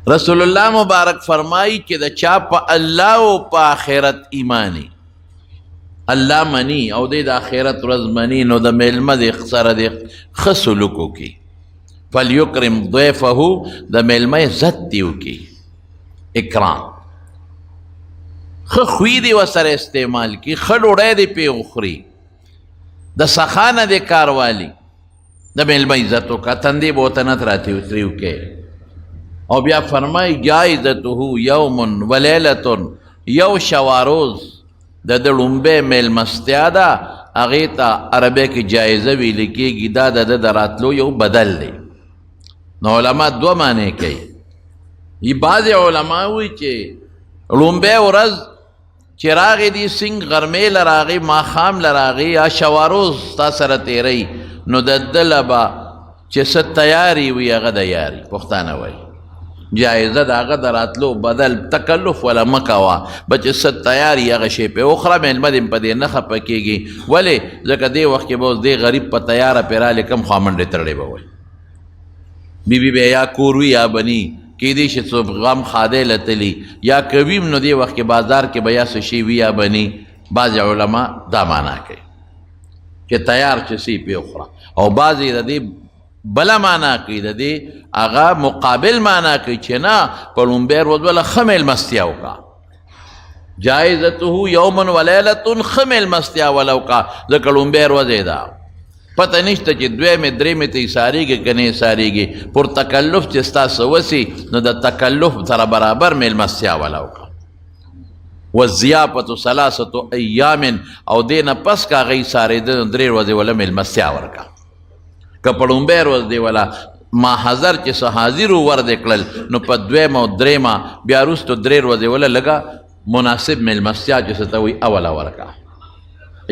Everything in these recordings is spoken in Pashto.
رسول الله مبارک فرمائی چې د چا په الله او په آخرت ایمانی الله منی او د آخرت ورځ منی نو د میلمه د سره د ښه سلوک وکړي فلیکرم ضیفه د میلمه عزت دې وکړي اکرام ښه خوی دې ورسره استعمال کړي ښه ډوډۍ دې پرې وخوري د سخا نه دې کار والي د میلمه عزت وکړه تندې به ورته نه تراتې وکړي او بیا فرمای جایزته یوم ولیلة یو شواروز د لومبه میلمستیا ده هغې ته عربی کې جایزه ویل کېږي دا د د راتلو یو بدل دی نو علما دوه معنی کوي بعضې علما وایي چې لومبی ورځ چې راغې دي سینګ غرمې له راغې ماښام له راغې یا شواروز تا سره تیری نو د ده له به چې څه تیاري وي هغه د یاري پښتانه وایي جایزه د هغه د راتلو بدل تکلف ولا مه کوه بچې څه تیار یې هغه شی پرې وخوره میلمه دې په دې نه خفه کېږي ولې ځکه دې وخت کې به اوس دې غریب په تیاره پرې رالې کم خوا منډې تړلې به وایي بیبي به یا کور وي یا بني کېدی شي څوک غم خادی له تلي یا کوي نو دې وخت کې بازار کې به یا څه شي وي یا بني بعضې علما دا معنا کوي چې تیار چې سي پرې وخوره او بعضې د دې بله معنا کوي د دې هغه مقابل معنا کوي چې نه په لومبی ورځ وله ښه میلمستیا وکړه جایزته یوم ولیلة ښه میلمستیا وله وکړه ځکه لومبی ورځ یې ده پته نشته چې دویمې درېمې ته ایسارېږي که نه ایسارېږي پر تکلف چې ستا څه وسي نو د تکلف سره برابر میلمستیا وله وکړه والضیافة ثلاثة ایام او دې نه پس که هغه ایسارېده نو 3 ورځې وله میلمستیا ورکړه که په لومبی ورځ دی وله ما حضر چې څه حاضر ور دې کړل نو په دویمه او درېیمه بیا وروستو 3 ورځې وله لږه مناسب میلمستیا چې څه ته وایي اوله ورکړه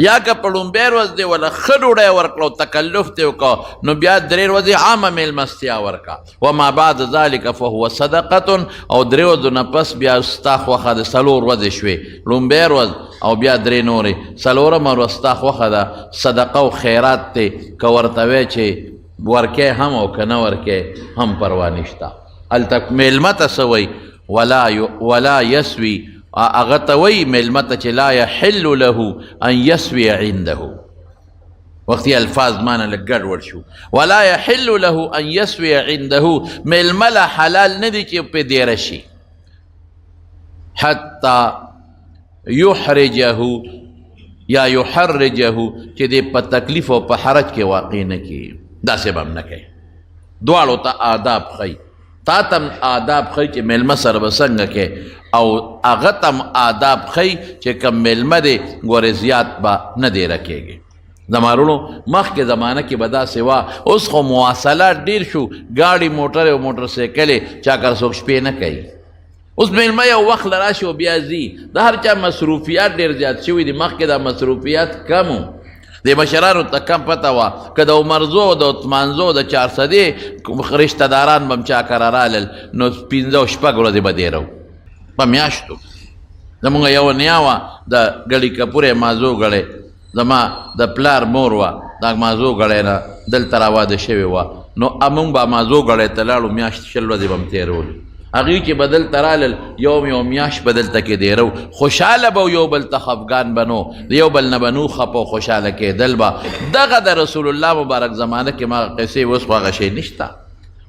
یا که په لومبی ورځ دی وله ښه ډوډۍ ورکړه او تکلف دې وکړه نو بیا 3 ورځې عامه میلمستیا ورکړه وما بعد ذلک فهو صدقة او 3 ورځو نه پس بیا ستا خوښه د 4 ورځې شوې لومبی ورځ او بیا 3 نورې 4مه ورځ ستا خوښه ده صدقه او خیرات دی که ورته وی چې ورکې هم او که نه ورکې هم پروا نشته هلته میلمه ته څه وایي ولا یسوي هغه ته وایي میلمه ته چې لا یحل له ان یسوي عنده وقتی الفاظ معنی لږ ګډوډ شو ولا یحل له ان یسوي عنده میلمه له حلال نه دی چې پې دیره شي حتی یحرجه یا یحرجه چې دی په تکلیف او په حرج کې واقع نه کړي داسې به هم نه کوي دواړو ته آداب ښیي تا ته هم آداب ښیي چې میلمه سره به څنګه کوې او هغه ته هم آداب ښیي چې کوم میلمه دی ګورې زیات به نه دیره کېږي زما وروڼو مخکې زمانه کې به داسې وه اوس خو مواصلات ډېر شو ګاډي موټرې او موټرسایکلې چا کر څوک شپې نه کوي اوس میلمه یو وخت له راشي او بیا ځي د هر چا مصروفیات ډېر زیات شوي دي مخکې دا مصروفیات کم وو د مشرانو ته کم پته وه که د عمرزو د عثمانزو د 400 رشته داران به هم چا کره رالل نو 5 او 6 ورځې به دیره په میاشتو زمونږ یوه نیا وه د ګړي کپورې مازو ګړی زما د پلار مور وه دا مازو ګړی نه دلته راواده شوې وه نو مونږ به مازو ګړی ته لاړو میاشت 6 ورځې به هم تېرولو هغوی چې به دلته رالل یو میاشت به دلته کې دیرو خوشحاله به یو بل ته خفګان به نو د یو بل نه به نو خفه او خوشحاله کېدل به دغه د رسول الله مبارک زمانه کې ما قصې اوس خو هغه شی نشته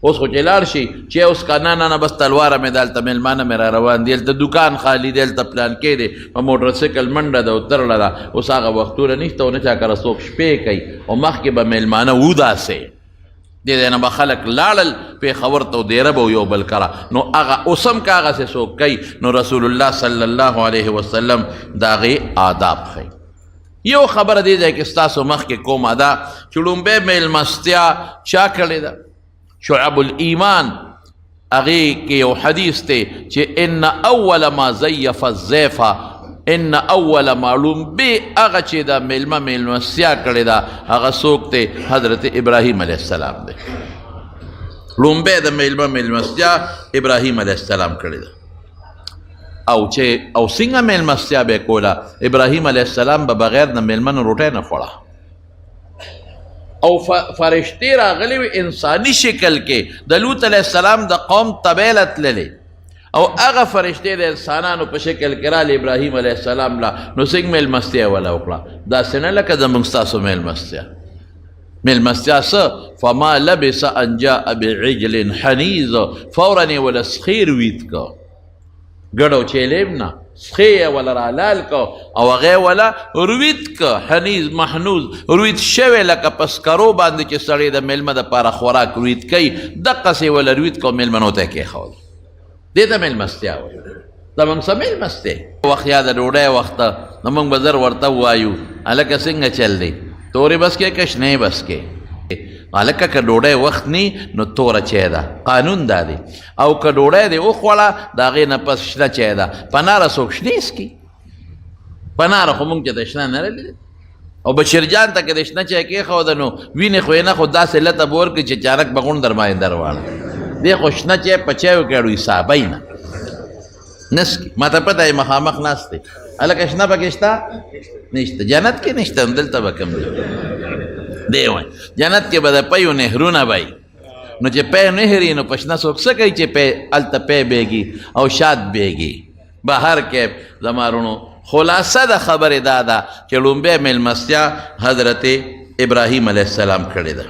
اوس خو چې لاړ شي چې اوس که نه بس تلواره مې دلته میلمانه مې را روان دي هلته دوکان خالي دی هلته پلان کې دی په موټرسایکل منډه ده او ترله ده اوس هغه وختونه نشته او نه چا کره څوک شپې کوي او مخکې به میلمانه و داسې دې نه به خلک لاړل پېښور ته دیره به یو بل کره نو هغه اوس هم که هغسې څوک کوي نو رسول الله صلی الله علیه وسلم د هغې آداب ښیي یو خبره دې ځای کې ستاسو مخکې کومه ده چې لومبی میلمستیا چا کړې ده شعب الایمان هغې کې یو حدیث دی چې ان اول ما ضیف الضیف ان اول معلوم به هغه چې دا میلمستیا کړې ده هغه څوک دی حضرت ابراهیم علیه السلام دی لومبی د میلمستیا ابراهیم علیه السلام کړې ده او څنګه میلمستیا به کوله ابراهیم علیه السلام به بغیر د میلمنو روټۍ نه خوړه او فرشتي راغلي وي انساني شکل کې د لوط علیه السلام د قوم تبیله تللې او هغه فرشتې د انسانانو په شکل کې راغلي ابراهیم علیه السلام لا نو څنګه میلمستیا ولا وکړه داسې نه لکه زموږ ستاسو میلمستیا څه فما لبس ان جاء بعجل حنیظ فورا یې وله سخیر وید که ګډو چیلیم نه سخی یې وله رالال که او هغه وله روید که حنیظ محنوظ روید شوی لکه په سکرو باندې چې سړی د میلمه دپاره خوراک روید کوي دقسې وله روید که میلمنو ته یې کېښود دې ته میلمستیا وایي زموږ څه میلمستې وخت یا د ډوډۍ وخته نو موږ به زر ورته ووایو هلکه څنګه چل دی تورې بس کې که شنې بس کې هلکه که ډوډۍ وخت نی نو توره چای ده قانون دا دی او که ډوډۍ دې وخوړه د هغې نه پس شنه چای ده په ناره څوک شنې څکي په ناره خو موږ چې د شنه نه رلي او بشیرجان ته که د شنه چای کېښوده نو وینې خو یې نه خو داسې لته به ورکړي چې چارک به غونډ در باندې در واړه دې خو شنه چای په چایو کې اړوي صابی نه نسکي ما ته پته یې مخامخ ناست دی هلکه شنه پکې شته نشته جنت کې نشته دلته به کم دی وایي جنت کې به د پیو نهرونه به نو چې پی نهري نو په شنه څوک څه کوي چې پی هلته پی بیږي او شاد بیږي بهر کې زما رونو خلاصه د خبرې دا ده چې لومبی میلمستیا حضرت ابراهیم علیه السلام کړې ده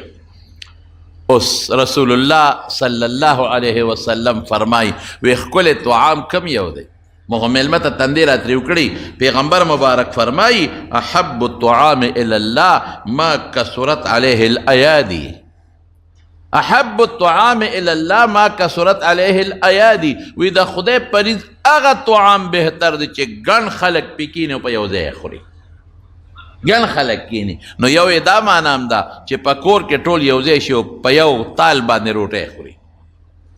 اوس رسول الله صلی الله علیه وسلم فرمایي وی ښکلی طعام کم یو دی مغه میلمه ته تندې راترې وکړي پیغمبر مبارک فرمایي احب الطعام الی الله ما کثرت علیه الایادی احب الطعام الی الله ما کثرت علیه الایادی وی د خدای پریز هغه طعام بهتر دی چې ګڼ خلک پې کیني په یو ځای خوري ګڼ خلک کیني نو یو یې دا معنا هم ده چې په کور کې ټول یو ځای شي او په یو تال باندې روټۍ خوري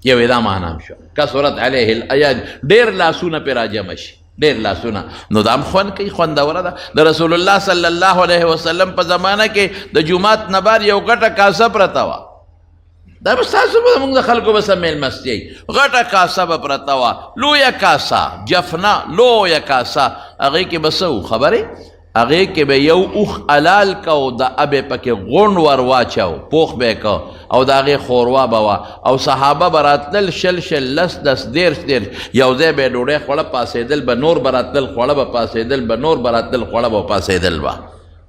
یو یې دا معنا هم شو کثرت علیه الایاد ډېر لاسونه پې راجمع شي ډېر لاسونه نو دا هم خوند کوي خوندوره ده د رسول الله صلی الله علیه وسلم په زمانه کې د جومات نه بار یو ګټه کاسه پرته وه دا به ستاسو به زموږ د خلکو به څه میلمستیا وي غټه کاسه به پرته وه لویه کاسه جفنه لویه کاسه هغې کې به څه و خبرې هغې کې به یو اوښ حلال که او د ابې پکې غونډ ور واچو پوخ به یې که او د هغې خوروا به وه او صحابه به راتلل شل لس دس دېرش یو ځای به یې ډوډۍ خوړه پاسېدل به نور به راتلل خوړه به پاسېدل به نور به راتلل خوړه به پاسېدل به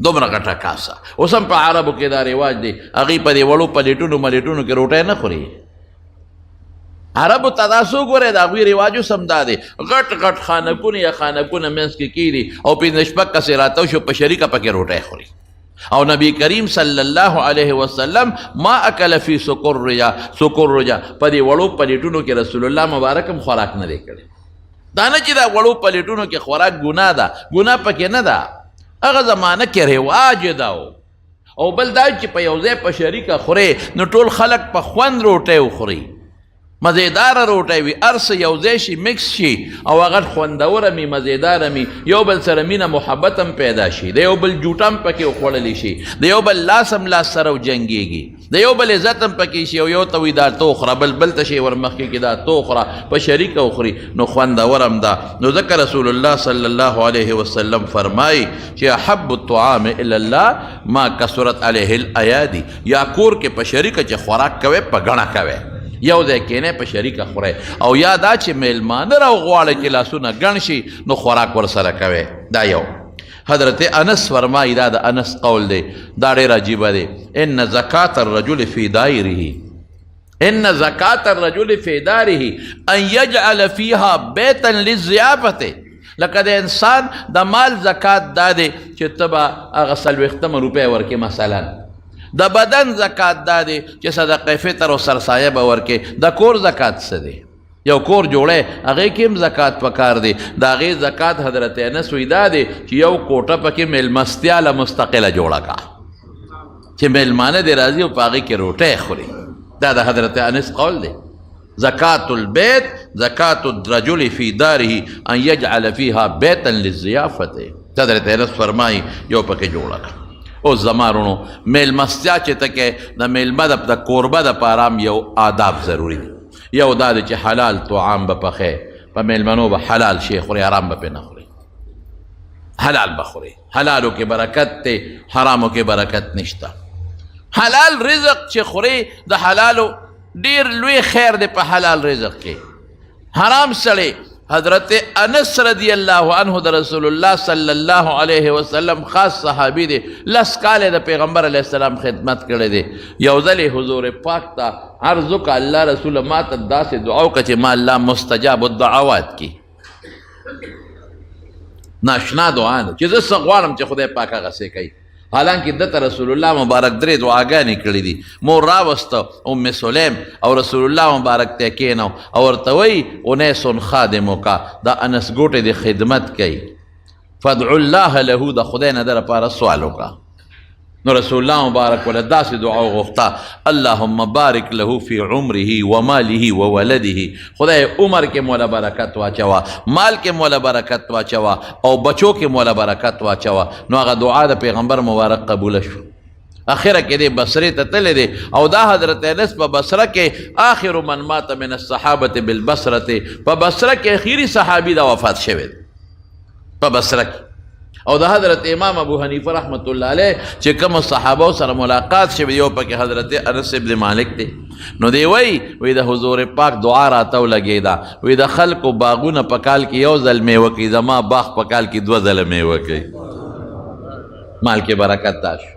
دومره غټه کاسه اوس هم په عربو کې دا رواج دی هغوی په دې وړو پلیټونو ملیټونو کې روټۍ نه خوري عربو ته دا څو ګورئ د هغوی رواج اوس هم دا دی غټ غټ خانکونه یا خانکونه منځ کې کېږدي او پنځه شپږ کسې راتاو شو په شریکه پکې روټۍ خوري او نبی کریم صلی الله علیه وسلم ما اکل فی سکرجا په دې وړو پلیټونو کې رسول الله مبارک هم خوراک نه دی کړی دا نه چې دا وړو پلیټونو کې خوراک ګناه ده ګناه پکې نه ده هغه زمانه کې رواج ده او بل دا چې په یو ځای په شریکه خورې نو ټول خلک په خوند روټۍ وخوري مزیداره روټۍ وي هر څه یو ځای شي مکس شي او هغه خوندوره مي مزیداره مي یو بل سره مینه محبت هم پیدا شي د یو بل جوټه هم پکې وخوړلی شي د یو بل لاس هم لاس سره وجنګېږي د یو بل عزت هم پکې شي او یو ته وي دا تو خوره بل ته شي ورمخکې کې دا تو خوره په شریکه وخوري نو خوندور هم ده نو ځکه رسول الله صلی الله علیه وسلم فرمایي چې احب الطعام الی الله ما کثرت علیه الایادی یا کور کې په شریکه چې خوراک کوئ په ګڼه کوئ یو ځای کېنئ په شریکه خورئ او یا دا چې میلمانه راوغواړئ چې لاسونه ګڼ شي نو خوراک ورسره کوئ دا یو حضرت انس فرمایي دا د انس قول دی دا ډېر عجیبه دی ان زکات الرجل فی دایره ان زکات الرجل فی داره ان یجعل فیها بیتا للضیافة لکه د انسان د مال زکات دا دی چې ته به هغه څلوېښتمه روپۍ ورکې مثلا د بدن زکات دا دی چې صدقه فطر او سرسایه به ورکې د کور زکات څه دی یو کور جوړی هغې کې هم زکات پکار دی د هغې زکات حضرت انس وی دا دی چې یو کوټه پکې میلمستیا له مستقله جوړه کا چې میلمانه دې راځي او په هغې کې روټۍ خوري دا د حضرت انس قول دی زکات البیت زکات الرجل فی داره ان یجعل فیها بیتا للضیافة حضرت انس فرمایي یو پکې جوړه کا اوس زما رونو میلمستیا چې ته کې د میلمه د کوربه دپاره هم یو آداب ضروري دي یو دا دی چې حلال طعام به پخې په میلمنو به حلال شی خوري حرام به پې نه خوري حلال به خوري حلالو کې برکت دی حرامو کې برکت نشته حلال رزق چې خوري د حلالو ډیر لوی خیر دی په حلال رزق کې. حرام سړی حضرت انس رضی الله عنه د رسول الله صلی الله علیه وسلم خاص صحابي دی، 10 کاله د پیغمبر علیه السلام خدمت کړی دی. یو ځل حضور پاک ته عرض وکړه الله رسول ما ته داسې دعا وکړه چې ما الله مستجاب الدعوات کی. ناشنا دعا ده چې زه څه غواړم چې خدای پاک هغه څه کوي. حالانکه دته رسول الله مبارک 3 دعاګانې کړې دي. مور راوسته ام سلیم او رسول الله مبارک ته کېنو او ورته وایي انیس خادمک، دا انس ګوټې د خدمت کوي، فادعو الله له، د خدای نه د لپاره سوال وکړه. نو رسول الله مبارک ولا داسې دعا وغوښته اللهم بارک له فی عمره وماله وولده، خدای عمر کې مولا برکت واچوه، مال کې مولا برکت واچوه او بچو کې مولا برکت واچوه. نو هغه دعا د پیغمبر مبارک قبول شو. اخره کې دی بصرې ته تللی دی او دا حضرت انس په بصره کې آخر من مات من الصحابة بالبصرة، په بصره کې اخیری صحابي دا وفات شوی دی په بصره کې. او د حضرت امام ابو حنیفه رحمت الله علیه چې کوم صحابه سره ملاقات شوی یو پکې حضرت انس ابن مالک دی. نو دی وی د حضور پاک دعا راته ولګېده، وی د خلکو باغونه په کال کې یو ځل میوه کوي، زما باغ په کال کې 2 ځله میوه کوي. مال کې برکت دا شو.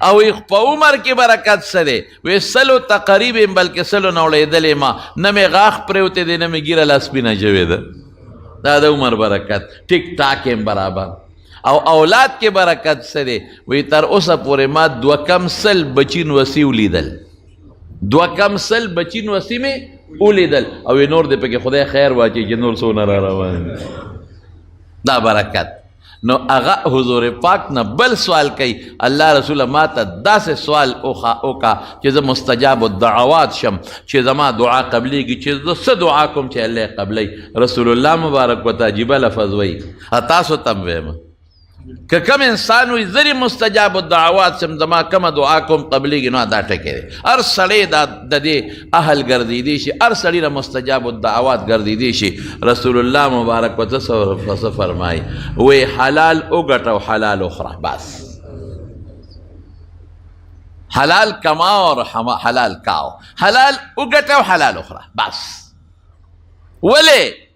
او په عمر کې برکت څه دی؟ وی سلو تقریب بلکې سلو نه وړېدلې ما، نه مې غاښ پرېوتی دی نه مې ګیره لاسپینه جوې ده. دا د عمر برکت. ټیک ټاک هم برابر. او اولاد کې برکت څه دی؟ وی تر اوسه پورې ما 2 کم سل بچین وسی ولیدل، 2 کم سل بچین وسی مې ولیدل. او نور دې پکې خدای خیر واچي چې نور څونه را روان. دا برکت. نو هغه حضور پاک نه بل سوال کوي الله رسول ما ته داسې سوال وکړه چې زه مستجاب الدعوات شم، چې زما دعا قبلیږي، چې زه څه دعا کوم چې الله قبلی. رسول الله مبارک ورته عجیبه لفظ وایي، تاسو ته هم وایم که کوم انسان وي زری مستجاب الدعوات شم، زما کومه دعا کوم قبلیږي، نو دا ټکی دی. هر سړی د دې اهل ګرځېدی شي، هر سړی له مستجاب الدعوات ګرځېدی شي. رسول الله مبارک ورته څه فرمایي؟ وی حلال وګټه او حلال وخوره. بس حلال کما اور حلال کاو، حلال وګټه او حلال وخوره. بس ولې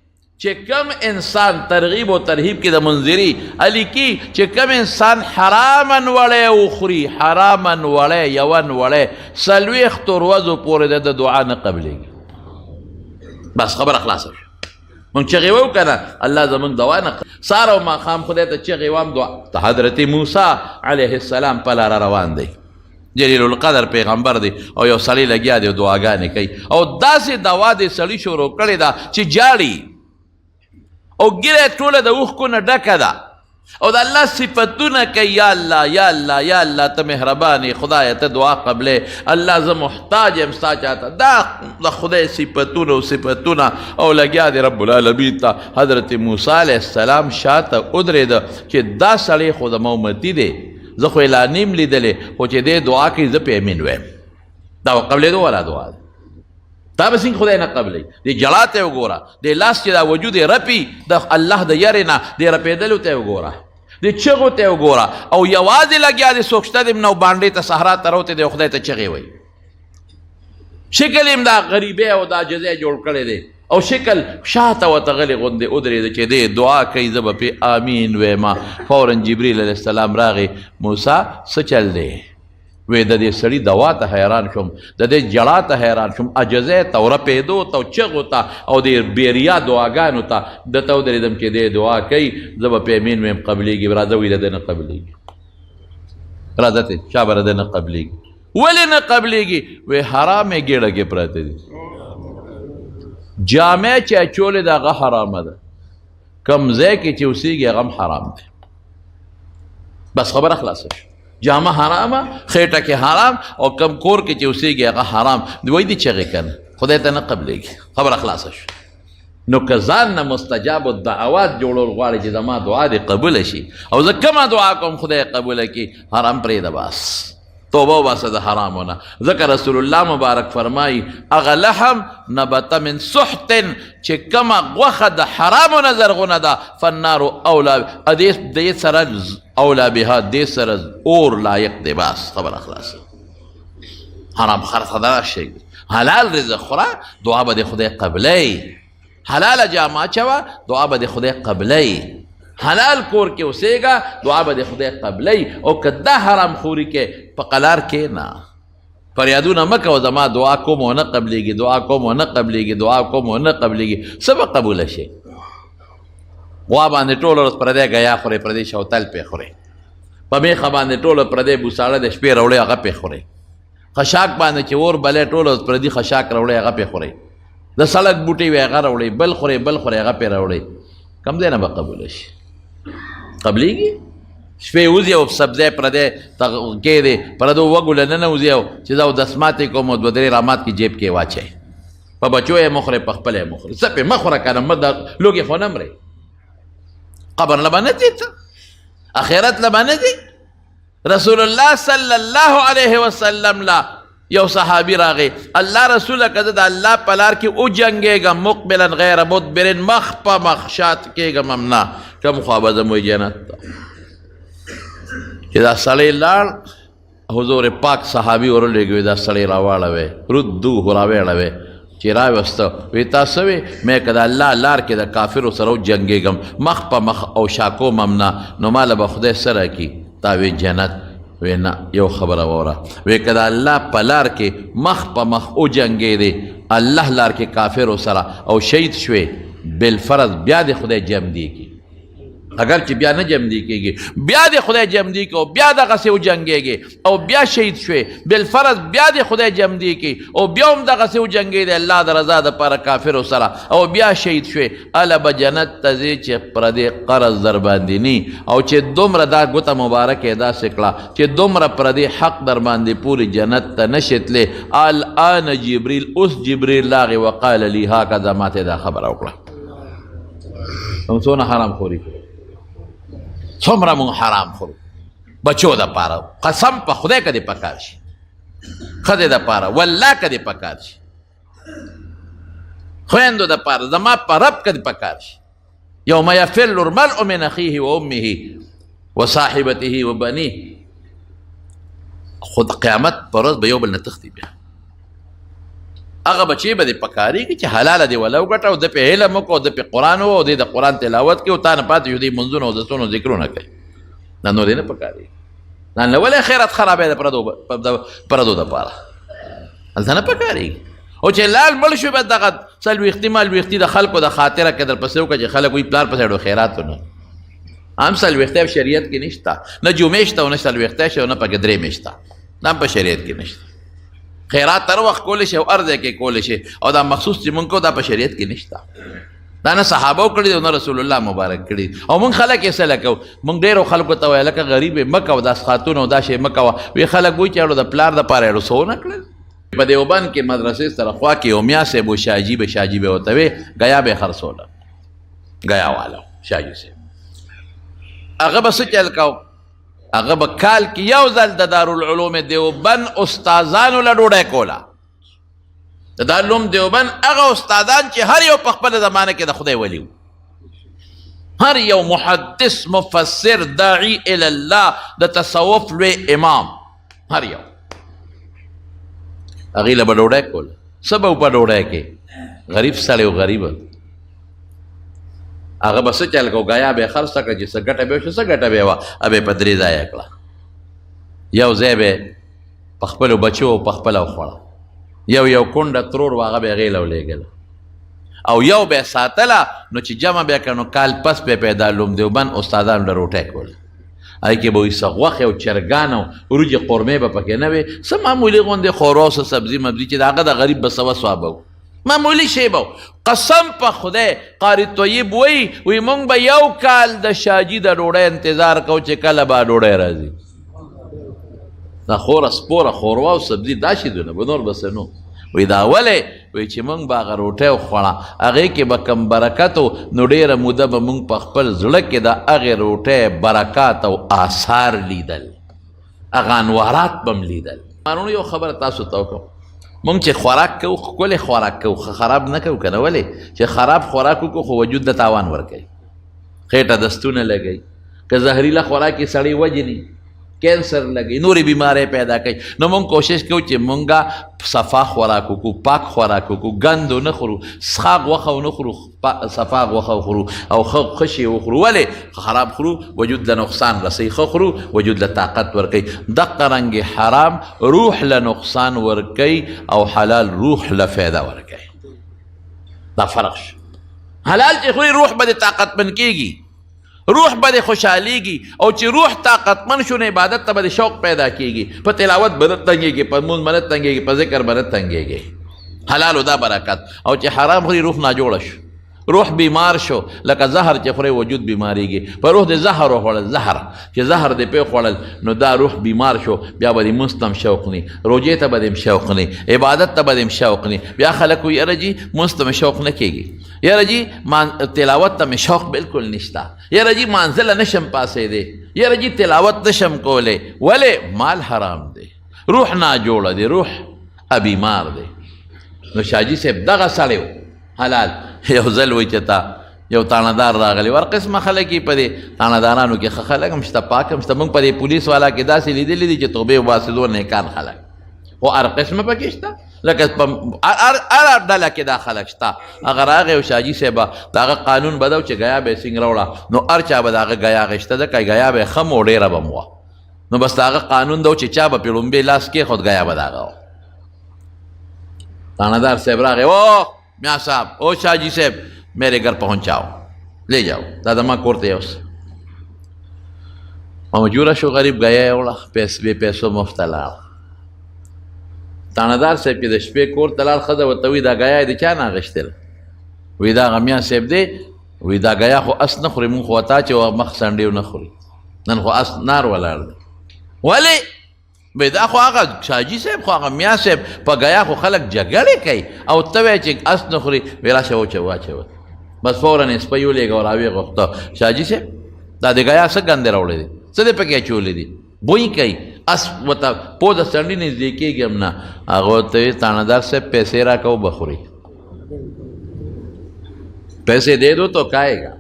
چې کم انسان ترغیب و ترهیب کې د منذری علی کی چې کم انسان حرامن وړی وخوري، حرامن وړی یون وړی 40 ورځو پورې د دعا نه قبلیږي. بس خبره خلاصه شوه. مونږ چغې وو که نه الله زمونږ دعا نه سهار او ماښام خدای ته چغې وام دعا. حضرت موسی علیه السلام په لاره روان دی، جلیل القدر پیغمبر دی او یو سړی لګیا دی دعاګانې کوي او داسې دوا دی سړي شروع کړې ده چې جاړي او ګیره ټوله د اوښکو نه ډکه ده او د الله صفتونه کوي. یا الله یا الله یا الله ته مهربانې خدایه ته دعا قبلې، الله زه محتاج یم ستا چاته. دا د خدای صفتونه او صفتونه او لګیا دی رب العالمین ته. حضرت موسی علیه السلام شاته ودرېده چې دا سړی خو زما امتي دی، زه خو یې لا نیم لیدلې، خو چې دی دعا کوي زه پې امین ویم. دا قبلېدو والا دعا ده. تا به څنګه خدای نه قبلی؟ د جړا ته وګوره، د لاس چې دا وجود یې رپي د الله د یارې نه د رپېدلو ته وګوره، د چغو ته وګوره. او یوازې لګیا دی څوک شته دی نو باندې ته صحرا ته روتی دی خدای ته چغې وایي. شکل یې دا غریبۍ او دا عاجزۍ جوړ کړی دی او شکل شاته ورته غلې غوندې ودرېده چې دی دعا کوي زه به پې امین ویمه. فورا جبریل علیه السلام راغی، موسی څه چل دی؟ وی د دې سړي دوا ته حیران شوم، د دې جړا ته حیران شوم، عجزۍ ته او رپېدو ته او چغو ته او د بیریا دعاګانو ته دته ودرېدم چې دی دعا کوي زه به پې امین ویم قبلیږي. راځه وی د ده نه قبلیږي، راځه ته چا به د ده نه قبلیږي. ولې نه قبلیږي؟ وی حرامې ګېډه کې پراته دي، جامې چې اچولې ده هغه حرامه ده، کم ځای کې چې اوسېږي هغه هم حرام دی. بس خبره خلاصه شوه. جامه حرامه، خیټه کې حرام او کم کور کې چې اوسېږي هغه حرام. وایي دې چغې کنه خدای ته نه قبلیږي. خبره خلاصه شوه. نو که ځان نه مستجاب الدعوات جوړول غواړي چې زما دعا دې قبوله شي او زه کومه دعا کوم خدای قبوله کړي، حرام پرېږده. بس توبه وباسه د حرامونه. ځکه رسول الله مبارک فرمایي هغه لحم نبت من سحت چې کومه غوښه د حرامو نه زرغونه ده فالنار اولا دې سره اولا بها دې سره اور لایق دی. بس خبره خلاصه. حرام خرڅه شي، حلال رزق خوره دعا به د خدای قبلی، حلال جامه اچوه دعا به د خدای قبلی، حلال کور کې اوسېږه دعا به د خدای قبلی. او که دا حرام خوري کې په قلار کې نه فریادونه مه کوه زما دعا کوم و نه قبلیږي، دعا کوم و نه قبلیږي، دعا کوم و نه قبلیږي، څه به قبوله شي. غوا باندې ټوله ورځ پردی ګیا خورې، پردی شوتل پې خورې، په میخه باندې ټوله پردی بوساړه د شپې راوړې هغه پې خورې، خشاک باندې چې اور بلې ټوله ورځ پردي خشاک راوړې هغه پې خورې، د سړک بوټي وې هغه راوړې، بل خورې بل خورې هغه پې راوړې، کم ځای نه به قبوله شي. قبلیږي شپې وځي او سبزی پردی کې دی پردو وږو له ننه وځي او چې زه اودسماتې کوم او دوه درې رامات کې جیب کې واچوئ، په بچو یې مه خورئ په خپله یې مه خورئ، څه پې مه خوره که نه مه د لوږې خو نه مرئ. قبر له به نه ځي ته، اخرت له به نه ځي. رسول الله صلی الله علیه وسلم لا یو صحابي راغی، الله رسوله که زه د الله په لار کې وجنګېږم مقبلا غیر مدبر، مخ په مخ شات کېږم هم نه، کوم خوا به ځم وایي جنت ته. چې دا سړی لاړ حضور پاک صحابي ورولېږي دا سړی راواړوئ، ردوه راویړوئ. چې راوسته وی تاسو وی مې که د الله لار کې د کافرو سره وجنګېږم مخ په مخ او شاکوم هم نه، نو ماله به خدای څه راکړي؟ تا وی جنت. وی نه یو خبره واوره، وی که د الله په لار کې مخ په مخ وجنګېدې الله لار کې کافرو سره او شهید شوې بالفرض بیا د خدای جمدي کړي، اگر چې بیا نه جمدي کېږي بیا د خدای جمدي کړي او بیا دغسې وجنګېږي او بیا شهید شوې بالفرض بیا د خدای جمدي کړي او بیا هم دغسې وجنګېدې الله د رضا دپاره کافرو سره او بیا شهید شوې، هله به جنت ته ځې چې پردې قرض در باندې ني او چې دومره دا ګوته مبارکه یې داسې کړه چې دومره پردې حق در باندې پورې جنت ته نشې تلې. الآن جبریل، اوس جبریل راغی وقال لي هکذا، ماته دا خبره وکړه. څونه حرام خوري، څومره مونږ حرام خورو بچو دپاره، قسم په خدای که دې پکار شي، ښځې دپاره والله که دې پکار شي، خویندو دپاره زما په رب که دې پکار شي. یوم یفر المرء من اخیه و امه و صاحبته و بنیه. خود قیامت په ورځ به یو بل نه تښتي، بیا هغه بچې به دې پکارېږي چې حلاله دې وله وګټه او ده پې علم وکړو، ده پې قرآن وو، دې د قرآن تلاوت کړي او تا نه پاتې شو دې منځونه او دسونه ذکرونه کوي، دا نور دې نه پکارېږي. دا نه ولې خیرات خرابوي د پردو دپاره، هلته نه پکارېږي. او چې لال مړ شو بیا دغه څلوېښتي مالوېښتي د خلکو د خاطره کې در پسې وکړه چې خلک وایي پلار پسې ډو خیراتونه هم څلوېښتی شریعت کې نشته، نه جمعې شته او نه څلوېښتی شته او نه پکې درېمې شته، دا هم په شریعت کې نشته. خیرات هر وخت کولی شي او هر ځای کې کولی شي او دا مخصوص چې مونږ کو دا په شریعت کې نشته، دا نه صحابو کړي دي او نه رسول الله مبارک کړي. او مونږ خلک یې څه لکو، مونږ ډېرو خلکو ته وایه لکه غریب یې مه کوه، دا خاتون او دا شی مه کوه. وی خلک وایي چې اړو د پلار دپاره یې څه ونه کړل. په دیوبند کې مدرسې سره خوا کې یو میا صاحب و شاجي به ورته وی ګیا به یې خرڅوله، ګیا والا شاجي صاحب هغه به څه چل کو، هغه به کال کې یو ځل د دارالعلوم دیوبند استادانو له ډوډۍ کوله. د دارالعلوم دیوبند هغه استادان چې هر یو په خپله زمانه کې د خدای ولی و، هر یو محدث مفسر داعی الی الله د تصوف لوی امام، هر یو هغې له به ډوډۍ کوله. څه به په ډوډۍ کې غریب سړی و غریبه هغه به څه چل کو، ګیا به یې خرڅه کړه چې څه ګټه به وشي، څه ګټه به یې وه، به یې په درې ځایه کړه. یو ځای به یې په خپلو بچو او په خپله وخوړه، یو کونډه ترور و هغه به یې غېله ولېږله، او یو به یې ساتله نو چې جمع به یې کړه نو کال پس به یې په دارالعلوم دیوبند استادانو له روټۍ کوله. هغې کې به وایي څه غوښې او چرګان او وریجې قورمې به پکې نه وې، څه معمولي غوندې خورا او څه سبزي مبزي چې د هغه د غریب به سوه ثوابه و، معمولی شی به. قسم په خدای قاری طیب وی مونږ به یو کال د شاجي د ډوډۍ انتظار کوو چې کله به ډوډۍ راځي. دا خوره سپوره خوروا او سبزي دا شیدونه به نور بس نو. وی دا ولې وی چې مونږ به هغه روټۍ وخوړه هغې کې به کم برکت و نو ډېره موده به مونږ په خپل زړه کې د هغې روټۍ برکات او آثار لیدل. هغه انوارات به م لیدل. مانونو یو خبره تاسو ته وکړم، مونږ چې خوراک کوو ښکلی خوراک کوو، خراب نه کوو که نه. ولې چې خراب خوراک وکړو خو وجود د تاوان ورکوي، خېټه دستونه لګوي، که زهریله خوراک یې سړی وجني، کینسر لګوي، نورې بیمارۍ پیدا کوي. نو مونږ کوشش کوو چې مونږه صفا خوراک وکړو، پاک خوراک وکړو، ګند ونه خورو، څښاک غوښه ونه خورو، صفا غوښه وخورو او ښه شی وخورو. ولې خراب خورو وجود له نقصان رسوي، ښه خورو وجود له طاقت ورکوي. دقه رنګې حرام روح له نقصان ورکوي او حلال روح له فایده ورکوي. دا فرق شو. حلال چې خوري روح به د طاقتمن کېږي، روح به د خوشحالیږي، او چې روح طاقتمن شو نو عبادت ته به د شوق پیدا کېږي، په تلاوت به نه تنګېږي، په لمونځ به نه تنګېږي، په ذکر به نه تنګېږي. حلالو دا برکت. او چې حرام خوري روح ناجوړه شو، روح بیمار شو، لکه زهر چې خوري وجود بیماریږي. په روح د زهر وخوړل، زهر چې زهر دې پې خوړل نو دا روح بیمار شو، بیا به د مونځ ته هم شوق نی، روجې ته به دې هم شوق نی، عبادت ته به دې هم شوق نی. بیا خلک وایي یاره جي مونځ ته مې شوق نه کېږي، یاره جي تلاوت ته مې شوق بالکل نشته، یاره جي مانځله نشم پاسېدی، یاره جي تلاوت نشم کولی. ولې مال حرام دی، روح ناجوړه دی، روح بیمار دی. نو شاجي صاحب دغه سړی و حلال. یو ځل وایي چې تا یو تاڼهدار راغلی، ور قسمه خلک یې په دې تاڼهدارانو کې ښه خلک هم شته، پاک هم شته. موږ په دې پولیس والا کې داسې لیدلي دي چې توبې وباسېدو نیکان خلک، خو هر قسمه پکې شته، لکه هر ډله کې دا خلک شته. هغه راغی او شاجي صاحبه د هغه قانون به دا و چې ګیا به یې څنګ راوړه، نو هر چا به د هغه ګیا غېشته، ځکه ګیا به یې ښه مو ډېره به م وه. نو بس د هغه قانون دا و چې چا به پې لومبې لاس کېښود ګیا به د هغه و. تاڼهدار صاحب راغی، او میاں صاحب، او شاجی صاحب میرے گھر پہنچاؤ، لے جاؤ دادا ماں کورتے اوس. مجبوره شو، غریب گیا وړه، بې پیسو مفته لاړ. تاڼهدار صاحب چې د شپې کور ته لاړ، ښځه ورته وایي دا ګیا یې د چا نه اخېستل؟ وایي دا هغه میاں صاحب دی. وایي دا ګیا خو اس نه خوري، مونږ خو تا چې مخ سنډې نه خوري، نن خو اس نار ولاړ دی. ولې؟ وایي دا خو هغه شاجي صاحب، خو هغه میاں صاحب په ګیا خو خلک جګړې کوي، او ته وایې چې اس نه خوري. وایي راشه واچوه. بس فوراً یې سپی ولېږه او راویې غوښته. شاجي صاحب دا د ګیا څه ګندې راوړی دی، څه دې پکې اچولی دي؟ بوی کوي، اس ورته پوزه څنډې نږدې کېږي هم نه. هغه ورته وایي تاڼهدار صاحب پیسې راکوه بخوري، پیسې دے دو تو کھائے گا،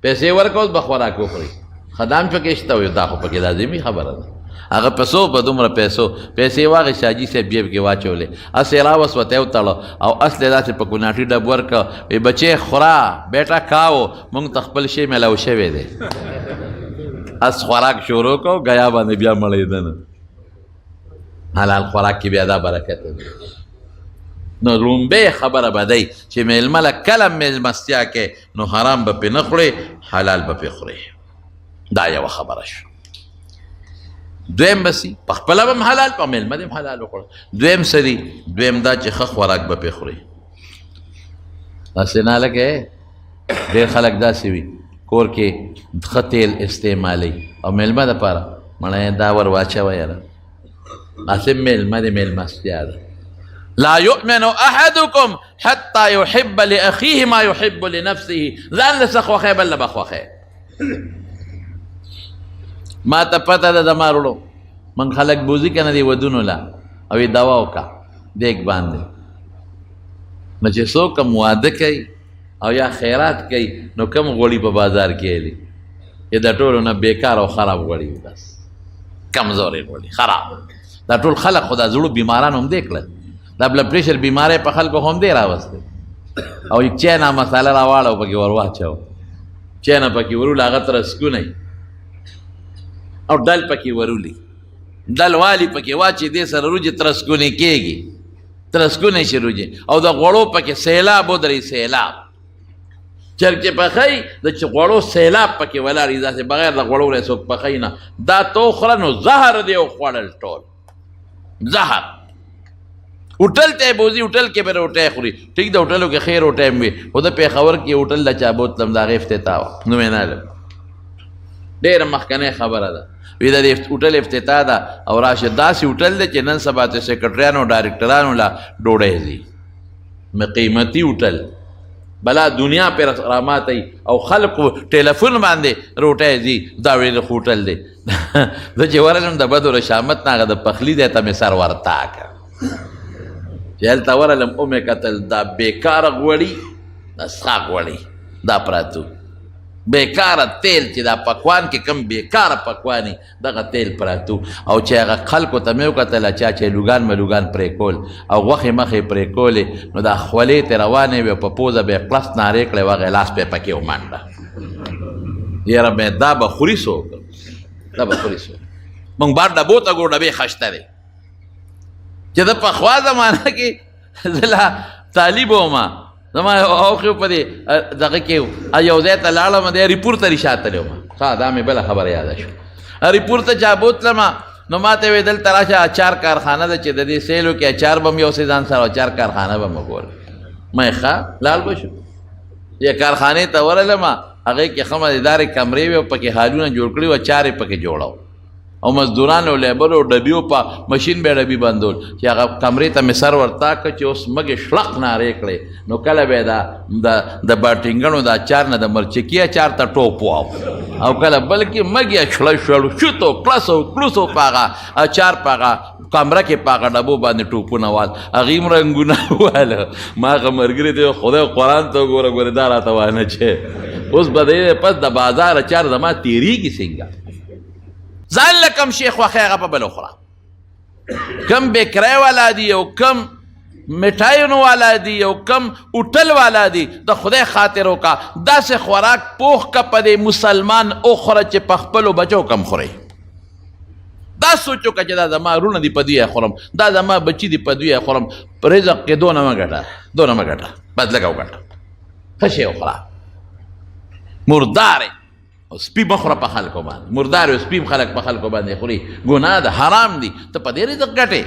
پیسې ورکوه به خوراک وخوري. خدام پکې شته؟ وایي دا خو پکې لازمي خبره ده. هغه پیسو په دومره پیسې واغې شاجي صاحب جیب کې واچولې، اس یې راوسوته یې وتړه او اس یې داسې په ګناټي ډب ورکړه. وایي بچې خوره بیټه کاو، موږ ته خپل شی میلاو شوی دی. اس خوراک شروع کو، ګیا باندې بیا مړېده نه. حلال خوراک کې بیا دا برکت دی. نو لومبۍ خبره به دی چې میلمه له کله میلمستیا کې نو حرام به پې نه خورې، حلال به پې خورې. دا یوه خبره شو. دویم بسی په خپله به هم حلال، په میلمه دې هم حلال وخوړه. دویم څه دي؟ دویم دا چې ښه خوراک به پې خورې. داسې نه لکه ډېر خلک داسې وي کور کې ښه تیل استعمالوي او میلمه دپاره مړی دا ور واچوه یاره، هسې میلمه د میلمستیا ده. لا یؤمن احدکم حتی یحب لاخیه ما یحب لنفسه. ځان له څه خوښی بل له به خوښی. ما ته پته ده زما وروڼو، موږ خلک بوځي که نه دي ودونو له، او یې دوا وکړه دیګ باندې. نو چې څوک هم واده کوي او یا خیرات کوي نو کم غوړي په بازار کې الی، چې د ټولو نه بیکار او خراب غوړي، بس کمزورې غوړي خراب. دا ټول خلک خو دا زړو بیماران هم دې کړل، دا بلډ پریشر بیماری په خلکو هم دې راوستی. او یک چاینا مساله راواړه او پکې ور واچو، چاینا پکې ورول، هغه ترسکونی او ډل پکې ورولي، ډل والی پکې واچي، دې سره روجې ترسکونی کېږي، ترسکونی شي روجې، او د غوړو پکې سیلاب ودرې سیلاب. چرګ چې پخی د غوړو سیلاب پکې ولاړ، داسې بغیر د غوړو نه څوک پخی نه. دا تو خوړه نو زهر دی او خوړل ټول زهر. होटल ته بوزي، होटल کې به روټۍ خوري، ټیک ده होटلو کې خیر روټۍ هم وي، خو د پېښور کې होटل د چا بوتلم د هغې افتتاح وه، نوم یې نه لرم، ډېره مخکنۍ خبره ده. وی د होटل افتتاح ده او راشه داسې होटل دی چې نن سبا ته سیکرټریانو ډایرکټرانو له ډوډۍ ځي، قیمتي होटل بلا دنیا پر راماتی او خلقو ټیلیفون باندې روټی ځي دا ویل خوټل دی زه چې ورغلم د بدو رشامت نه هغه د پخلي دی ته مې سر ورتا کړ چې هلته ورغلم ومې کتل دا بېکاره غوړي دا سخاق غوړي دا پراتو بېکاره تیل چې دا پکوان کې کوم بېکاره پکواني دغه تیل پراتو او چې هغه خلکو ته مې وکتله چا چې لوګان ملوګان پرې کول او غوښې مخې پرې کولې نو دا خولې ترې روانې وې په پوزه به یې کلس نارې کړې وه غلاس به یې پکې ومانډه یاره مې دا به خوري څوک دا به خوري څوک موږ بار ډبو ته ګو ډبې خشته دی چې د پخوا زمانه کې زه لا طالب وم زما اوخې په دې دغه کې یو ځای ته لاړم دی ریپور ته رشاتلی وم ښه دا مې بله خبره یاده شوه ریپور ته چا بوتلم نو ما ته ویې دلته راشه اچار کارخانه ده چې د دې سیلو کې اچار به م یوسې ځان سره اچار کارخانه به م وګورم ما یې ښه لاړ به شو یا کارخانې ته ورغلم هغې کې ښه مزېدارې کمرې وې او پکې حالونه جوړ کړي وه چار یې پکې جوړو او مزدوران او لیبر او ډبیو په مشین به ډبي بندول چې هغه کمرې ته مې سر ورتا کړ چې اوس مګې شړق نارې کړې نو کله به د باټینګڼو د اچار نه د مرچکي اچار ته ټوپ واو او کله بلکې مګې شړه شړو شوتو کلسو کلوسو په هغه اچار په هغه کمره کې په هغه ډبو باندې ټوپونه وال هغې هم رنګونه واله ما هغه ملګري ته خدای قرآن ته وګوره ګورې دا راته وانه چې اوس به د پس د بازار اچار زما تېرېږي څنګه ځان له کم شی خوښی هغه په بل وخوره کم بیکری والا دي او کم مټایونو والا دي او کم هوټل والا دي د خدای خاطر وکړه داسې خوراک پوخ که په دې مسلمان وخوره چې په خپلو بچو کم خورئ دا سوچ وکړه چې دا زما وروڼه دي په دوی خورم دا زما بچي دي په دوی خورم په رزق کې دونه مه ګټه بس لږه وګټه ښه شی وخوره مردارې او سپي مه خوره په خلکو باندې مردار او سپي خلک په خلکو باندې خوري ګناه ده حرام دي ته په دې رزق ګټې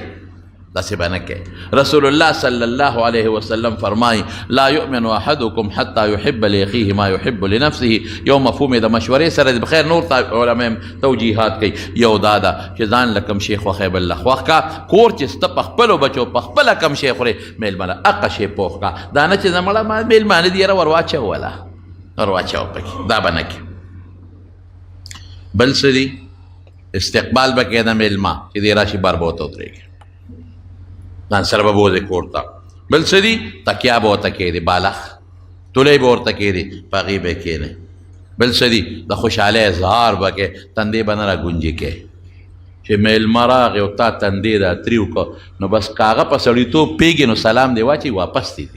داسې به نه کوې رسول الله صلی الله علیه وسلم فرمایي لا یؤمن احدکم حتی یحب لاخیه ما یحب لنفسه یو مفهوم د مشورې سره د بخیر نور علما توجیهات کوي یو دا ده چې ځان له کم شی خوښی بل له خوښ کا کور چې سته په خپلو بچو په خپله کم شی خورې میلمانه هغه شی پوخ کا دا نه چې زه مړه ما میلمانه دي یاره ور واچوله ور واچوه پکې دا به نه کوي بل څه دي استقبال به کوې د میلمه چې دی راشي بار به ورته ودرېږي ځان سره به بوځې کور ته بل څه دي تکیا به ورته کېږدي بالښ تولی به ورته کېږدي په هغې به کښېنئ بل څه دي د خوشحالۍ اظهار به کوې تندې به نه را ګونجې کوې چې میلمه راغی او تا تندې د اتري وکړه نو بس که هغه په سړیتوب پېږي نو سلام دی واچي واپس دی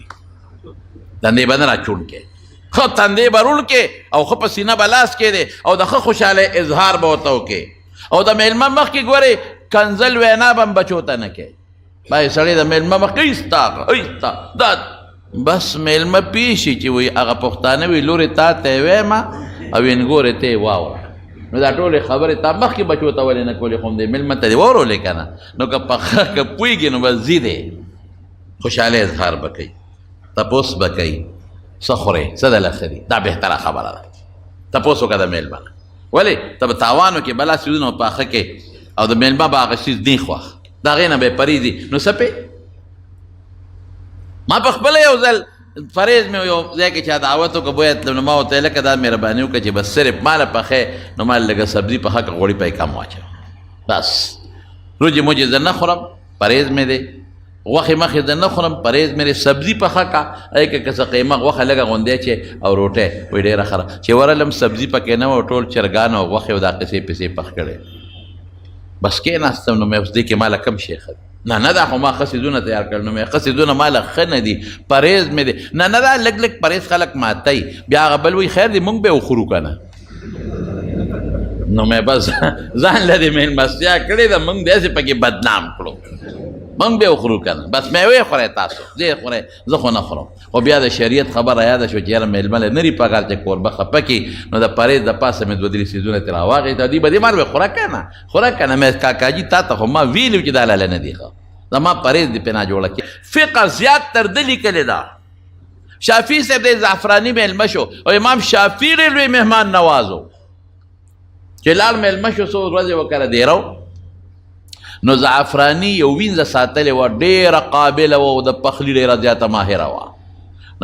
تندې به نه را چوڼ کوې ښه تندې به روڼ کې او ښه په سینه به لاس کېدی او د ښه خوشحالۍ اظهار به ورته وکړې او د میلمه مخکې ګورې کنزل وینا به هم بچو ته نه کوې باید سړی د میلمه مخکې ایستا دا بس میلمه پیشي چې وایي هغه پښتانه وي لورې تا ته یې ویمه او انګورې ته یې واوره نو دا ټولې خبرې تا مخکې بچو ته ولې نه کولې خو هم دې میلمه ته دې واورولې که نه نو که پوهېږي نو بس ځي دی خوشحالۍ اظهار به کوي تپوس به کوي څه خورې څه دله ښه دي دا بهتره خبره ده تپوس وکړه د میلمه نه ولې ته به تاوان وکړې بلا څیزونه په پاخه کې او د میلمه به هغه څیز نه خوښ د هغې نه به یې پرېږدي نو څه پې ما په خپله یو ځل فریض مې یو ځای کې چا دعوت وکړه بویه تلم نو ما ورته ویل لکه دا مهرباني وکړه چې بس صرف ماله پخې نو ما لږه سبزي پخه کړه غوړي پې کم واچوه بس روجې موجې زه نه خورم پرهیز مې دی غوښې مخې زه نه خورم پرهیز مې دی سبزي پخه کا ای که څه قیمه غوښه لږه غوندې چې او روټۍ وایي ډېره ښه چې ورغلم سبزي پکې نه وه ټول چرګان او غوښې او دا قصې پسې پخ کړی بس کېناستم نو مې اوس دې کې ماله کم شی ښه نه دا خو ما ښه څیزونه تیار کړل نو مې ښه څیزونه ماله ښه نه دي پرهیز مې دی نه دا لږ لږ پرهیز خلک ماتوي بیا هغه بل وایي خیر دی مونږ به یې وخورو که نه نو مې بس ځان له دې مېلمستیا کړې ده مونږ داسې پکې بدنام کړو مونږ به یې وخورو که نه بس میوې خورئ تاسو دې خورئ زه خو نه خورم خو بیا د شریعت خبره یاده شوه چې یاره میلمه له نري پکار چې کوربه خفه کړي نو د پرهیز د پاسه مې دوه درې څیزونه ترې راواخېسته دوی به دې مار به خوره که نه مې کاکاجي تا ته خو ما ویلي چې دا لاله نه دي ښه زما پرهیز دې پې ناجوړه کړي فقه زیات تر ده لیکلې ده شافعي صاحب دی زعفراني میلمه شو او امام شافعي ډېر لوی مهمان نواز و چې لاړ میلمه شو څو ورځې وکړه دیره نو زعفراني یو وینځه ساتلې وه ډېره قابله وه او د پخلي ډېره زیاته ماهره وه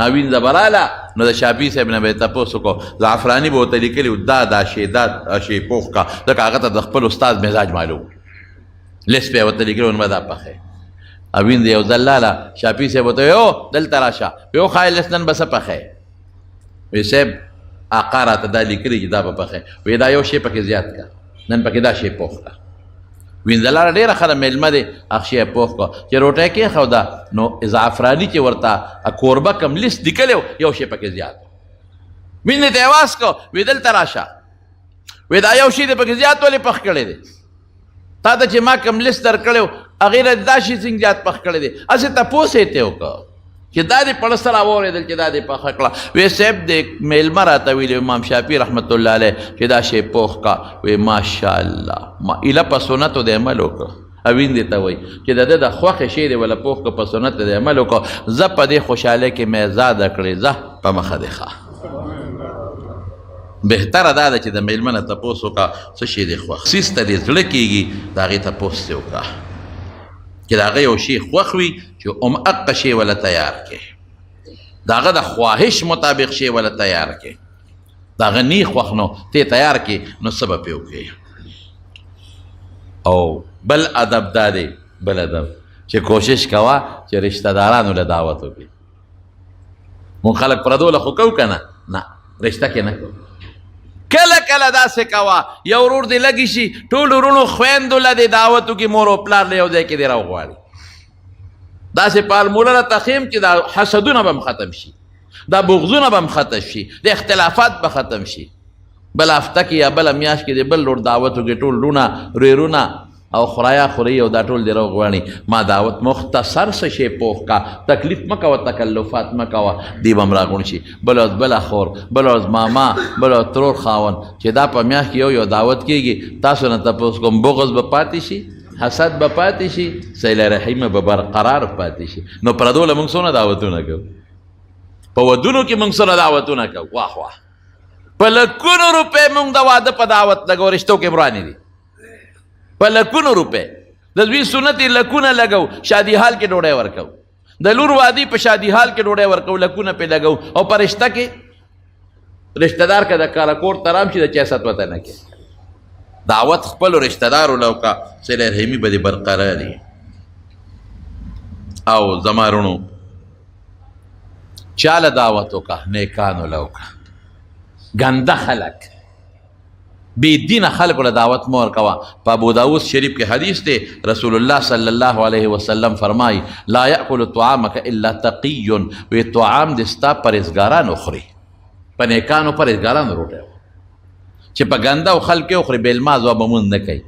وینځه به راله نو د شافعي صاحب نه به یې تپوس وکړو زعفراني به ورته لیکلي دا شی پوخ کا ځکه هغه ته د خپل استاد مزاج معلوم لیست به یې ورته لیکلي نو به دا پخی وینځه یو ځل لاله شافعي صاحب ورته یو دلته راشه ویو ښایي لیست نن به څه پخی وی صاحب آقا راته دا لیکلي چې دا به پخی وی دا یو شی پکې زیات کا نن پکې دا شی پوخ کا وینځه لاله ډېره ښه ده میلمه دی هغه شی یې پوخ کړه چې روټۍ کېښوده نو زعفراني چې ورته کوربه کم لیست لیکلی یو شی پکې زیات مینې ته یې واز کړه وی دلته راشه وی دا یو شی دی پکې زیات ولې پخ کړی دی تا ته چې ما کم لیست درکړی و هغې نه دا شي څنګه زیات پخ کړی دی هسې تپوس یې ته وکړه چې دا دې پړه سره واورېدل چې دا دې پخه کړه وی صاحب د میلمه راته ویلي امام شافعي رحمت الله علیه چې دا شی پوخ کا وی ماشاءالله ایله په سنتو د عمل وکړه وینځې ته وایي چې د ده د خوښې شی دی وله پوخ که په سنت د عمل وکړه زه په دې خوشحالۍ کې مې ازاده کړې زه په مخه دې ښه بهتره دا ده چې د میلمه نه تپوس وکړه څه شی دی خوښ سیس ته دې زړه کېږي د هغې تپوس دې وکړه چې د هغه یو شی خوښ وي چې هغه شی وله تیار کړې د هغه د خواهش مطابق شی وله تیار کړې د هغه نی خوښ نو ته تیار کړې نو څه به پرې وکړې او بل ادب دا دی بل ادب چې کوشش کوه چې رشته دارانو له دعوت وکړي مونږ خلک پردو له خو کوو که نه رشته کې نه کوو کله کله داسې کوه یو ورور دې لګي شي ټول ورونو خویندو له دې دعوت وکړي مور او پلار له یو ځای کې دې راوغواړي داسې فارموله راته ښیم چې دا حسدونه به م ختم شي دا بغضونه به م ختم شي د اختلافات به ختم شي بل هفته کې یا بله میاشت کې د بل لور دعوت وکړي ټول رونه ورېرونه او خوریا خوري او دا ټول دې راوغواړي ما دعوت مختصر څه شی پوخ کا تکلیف مه کوه تکلفات مه کوه دی به م راغونډ شي بل ورځ بله خور بل ورځ ماما بل ورځ ترور خاوند چې دا په میاشت کې یو دعوت کېږي تاسو نه تپوس کوم بغض به پاتې شي حسد به پاتې شي صله رحمه به برقرار پاتې شي نو پردو له موږ څونه دعوتونه کوو په ودونو کې موږ څونه دعوتونه کوو واه واه په لکونو روپۍ موږ د واده په دعوت لګو رشتو کې برانې دي په لکونو روپۍ د دوی سنت یې لکونه لګو شادي حال کې ډوډۍ ورکو د لور وادي په شادي حال کې ډوډۍ ورکو لکونه پې لګو او په رشته کې رشته دار که د کاله کور ته رام شي د چا ست وته نه کې دعوت خپلو رشته دارو له وکړه صله رحمي به دې برقراري او زما رونو چا له دعوت وکړه نیکانو له وکړه ګنده خلک بی دین خلق له دعوت مو ورکوه په ابو داود شریف کې حدیث دی رسول الله صلی الله علیه وسلم فرمایي لا یأکل طعامک الا تقی وی طعام دې ستا پرهیزګاران وخوري په نیکانو پرهیزګارانو روټۍ چې په ګنده او خلک وخوري بېلمازو به مونځ نه کوي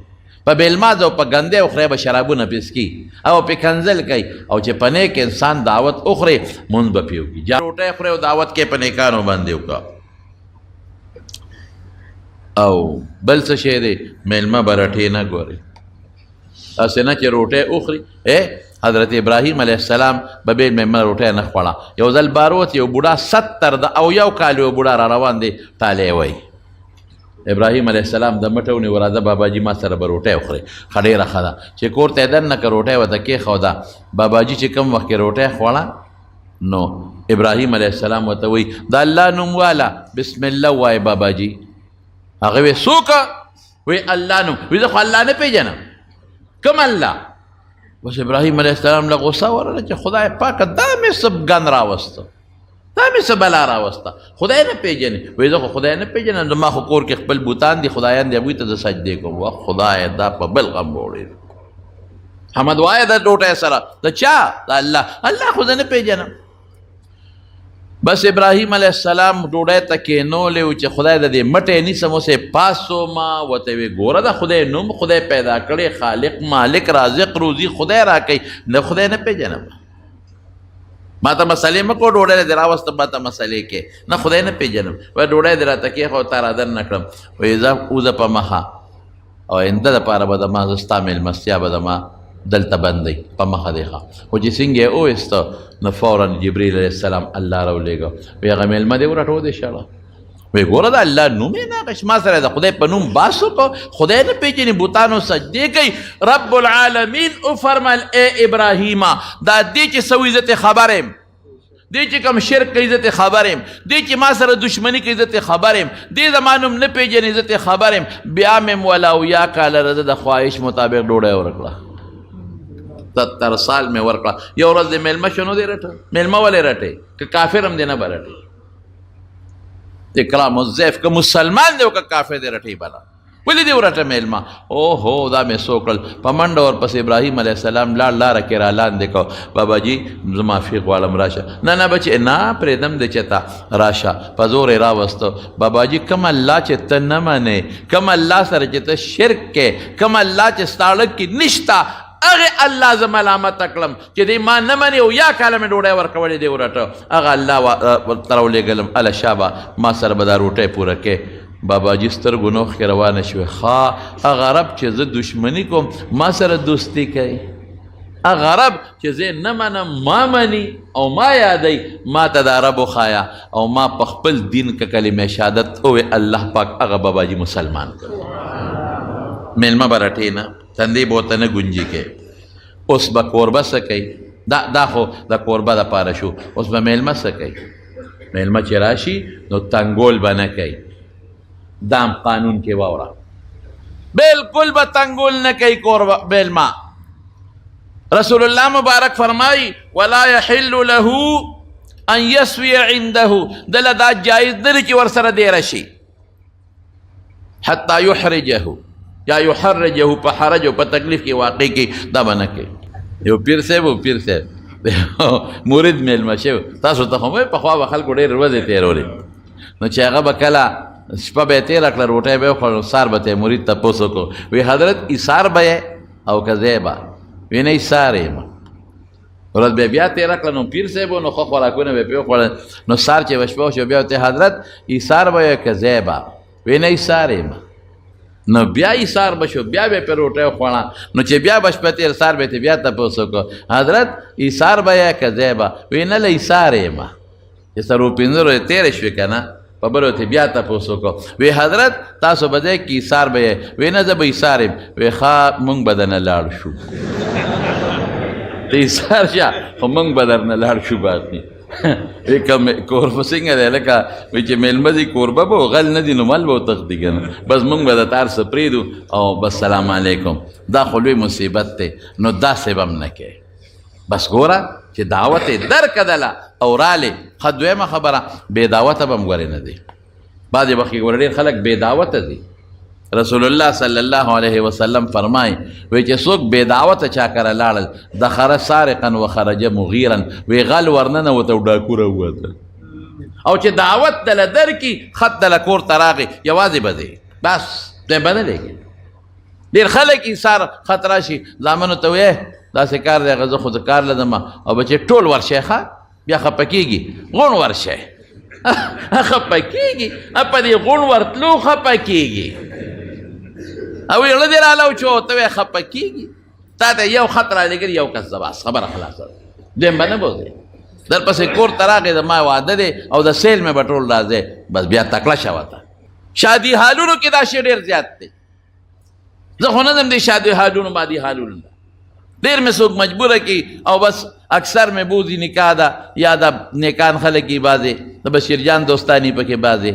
په بېلمازو او په ګندې وخوري به شرابونه پیسکي او پې کنځل کوي او چې په نیک انسان دعوت وخوري مونځ به پې وکړي روټۍ خوري او دعوت کې په نیکانو باندې وکړه او بل څه شی دی میلمه به رټې نه ګوري هسې نه چې روټۍ وخوري حضرت ابراهیم علیه السلام به بېل میلمه روټۍ نه خوړه یو ځل باروت یو بوډا 70 او یو کال یو بوډا را روان دی تالی وی ابراهیم علیه السلام د مټه ونیو راځه باباجي ما سره به روټۍ وخورې ښه ډېره ښه ده چې کور ته یې دننه که روټۍ ورته کېښوده باباجي چې کوم وخت کې روټۍ خوړه نو ابراهیم علیه السلام ورته وایي د الله نوم واله بسم الله ووایه باباجي هغه وی څوک وی الله نوم وی زه خو الله نه پېژنم کوم الله بس ابراهیم علیه السلام له غوسه ورغله چې خدای پاکه دا مې څه ګن راوسته دا مې څه بلا راوسته خدای نه پېژنې وی زه خو خدای نه پېژنم زما خو کور کې خپل بوتان دي خدایان دي هغوی ته زه سجدې کوم خدای دا په بل غم وړې حمد وایه د ټوټۍ سره د چا د الله الله خو زه نه پېژنم بس ابراهیم علیه السلام ډوډۍ ته کېنولی و چې خدای د دې مټې نیسم اوس یې پاسومه ورته ویې ګوره د خدای نوم خدای پیدا کړی خالق مالک رازق روزي خدای راکوي نه خدای نه پېژنم ما ته مسلې مه کوه ډوډۍ دې راوسته ما ته مسلې کې نه خدای نه پېژنم وایي ډوډۍ دې راته کېښوه تا را دننه کړم وایي ځه وځه په مخه او آینده دپاره به زما زه ستا مېلمستیا به زما دلته بندی په مخه دی ښه خو چې څنګه یې وویسته نو فورا جبریل علیه السلام الله راولېږه وایي هغه مېلمه دې وراټو شړه وایي ګوره د الله نوم یې نه اخېست ما سره د خدای په نوم باس وکړه خدای نه پېژني بوتانو سجدې کوي رب العالمین وفرمیل ای ابراهیمه دا دې چې څه وي زه ترې خبر یم دی چې کوم شرک کوي زه ته خبر یم، دی چې ما سره دشمني کوي زه ته خبر یم، دی زما نوم نه پېژني زه ته خبر یم. بیا مې ولا اویا کاله رضه د خواهش مطابق ډوډۍ ورکړه، 70 سال مې ورکړه. یو ورځ د میلمه شو نو دی رټه، میلمه ولې رټې؟ که کافر هم دی نه به رټې. اکرام الضیف که مسلمان دی او که کافر دی رټې بله، ولې دی ورته میلمه؟ اوهو دا مې څه وکړل. په منډه ورپسې ابراهیم علیه السلام لاړ، لاره کې را لاندې کو، بابا جي زه معافي غواړم راشه. نه بچې نه پرېږدم دی چې ته راشه. په زور یې راوسته. بابا جي کوم الله چې ته نه منې، کوم الله سره چې ته شرک کې، کوم الله چې ستا اړه کې نشته، هغه الله زه ملامته کړم چې دی ما نه منې او یا کاله مې ډوډۍ ورکولې دی ورته، هغه الله ورته راولېږلم. اله شابه ما سره به دا روټۍ پوره کې. بابا جي سترګو نوخ کې روانه شوې. هغه رب چې زه دشمني کوم ما سره دوستي کوي، هغه رب چې زه نه منم ما مني او ما یادوي، ما ته دا رب وښایه او ما په خپل دین که کلمه شهادت ووایي، الله پاک هغه بابا جي مسلمان کړ. میلمه به رټې نه، تندې به ورته نه ګونجي کې. اوس به کوربه څه کوي؟ دا خو د کوربه دپاره شو. اوس به میلمه څه کوي؟ میلمه چې راشي نو تنګول به نه کوي. دام قانون کې واوره، بالکل به تنګول نه کوي کوربه میلمه. رسول الله مبارک فرمایي ولا يحل له ان يسوي عنده، دله دا جایز نه دی چې ورسره دیره شي حتی یحرجه یا یحرجه، په حرج او په تکلیف کې واقع کې دا به نه کوي. یو پیر صاحب مرید میلمه شو، تاسو ته خو پخوا به خلکو ډېرې ورځې تېرولې، نو چې هغه به کله شپه به یې تېره کړه، روټۍ به یې وخوړل، سار به ته مرید تپوس وکړو، وی حضرت ایثار به یې او که ځای به؟ وی نه ایثار یم. ورځ به بیا تېره کړه، نو پیر صاحب نو ښه خوراکونه به یې پرې وخوړل، نو سار چې به شپه وشوه بیا ورته حضرت ایثار به یې که ځای به؟ وی نه ایثار یم. نو بیا ایثار به شو، بیا به یې پرې روټۍ وخوړه، نو چې بیا به شپه تېر سار به یې بیا تپوس وکړو حضرت ایثار به یې که ځای به؟ وی نه له ایثار یم. چې څلور پنځه ورځې تېرې شوې که نه، په بل ورته بیا تپوس وکړو، وی حضرت تاسو به ځای کې ایثار به یې؟ وی نه زه به ایثار یم. وی ښه مونږ به درنه لاړ شو. ته ایثار شه خو مونږ به درنه لاړ شو. باقي وی کوربه څنګه دی لکه وی چې میلمه دي کوربه به غل نه دي نو مل به وتښتي که نه، بس مونږ به د تار څه پرېږدو او بس سلام علیکم. دا خو لوی مصیبت دی. نو داسې به هم نه کوې. بس ګوره چې دعوت یې درکدله او رالې. ښه دویمه خبره، بې دعوته به هم ګورې نه دی. بعضې وخت کې ګوره ډېر خلک بې دعوته دي. رسول الله صلی الله علیه وسلم فرمایي وی چې څوک بې دعوته چا کره لاړل دخره سارقا و خرجه مغیرا، وی غل ورننوته او ډاکو راووتل. او چې دعوت دله درکړي خط دله کور ته راغی یوازې به دی، بس دی به نه لېږي. ډېر خلک ایثار خط راشي زامنو ته وی داسې کار دی هغه زه خو زه کار لدم او بچې ټول ورشئ ښه، بیا خفه کېږي غون ورشئ خفه کېږي، په دې غون ورتلو خفه کېږي او یړه دې راله وچو ته وی خفه کېږي. تا ته یو خط رالېږلي یو کس بس خبره خلاصه، دیم به نه بوځې. در پسې کور ته راغې د ما واده دی او د سیل مې به ټول راځې، بس بیا تکړه شوه ته. شادي حالونو کې دا شی ډېر زیات دی. زه خو نه ځم دې شادي حالونو مادي حالونو ډېر مې څوک مجبوره کړي او بس اکثر مې بوځي نکاح ده یا د نیکان خلک یې بعضې د بشیر جان دوستاني پکې بعضې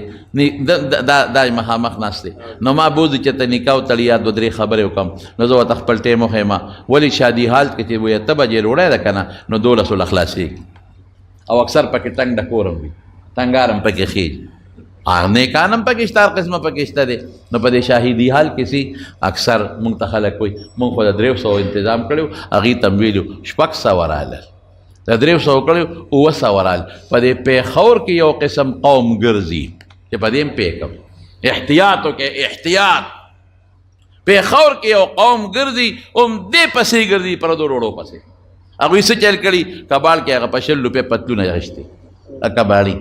دا مخامخ ناست دی. نو ما بوځي چې ته نکاح وتړي یا دوه درې خبرې وکړم، نو زه ورته خپل ټیم وښیم ولې شادي حال کې چې وایي 8 بجې ډوډۍ ده که نه نو 12 ولله خلاصېږي او اکثر پکې ټنګ ډکور هم وي، ټنګار هم پکې خېږي، نیکان هم پکې شته، هر قسمه پکې شته دی. نو په دې شاهدي حال کې سي اکثر مونږ ته خلک وایي مونږ خو د 300 انتظام کړی و، هغې ته م ویلي 600 رالل، د 300 کړی 900 رال. په دې پیښور کې یو قسم قوم ګرځي چې په دې هم پوه کړم، احتیاط وکړئ احتیاط. پیښور کې یو قوم ګرځي هم دې پسې ګرځي پردو ډوډو پسې. هغوی څه چل کړي کباړ کې هغه په 100 روپۍ پتلونه اخیستي کباړي،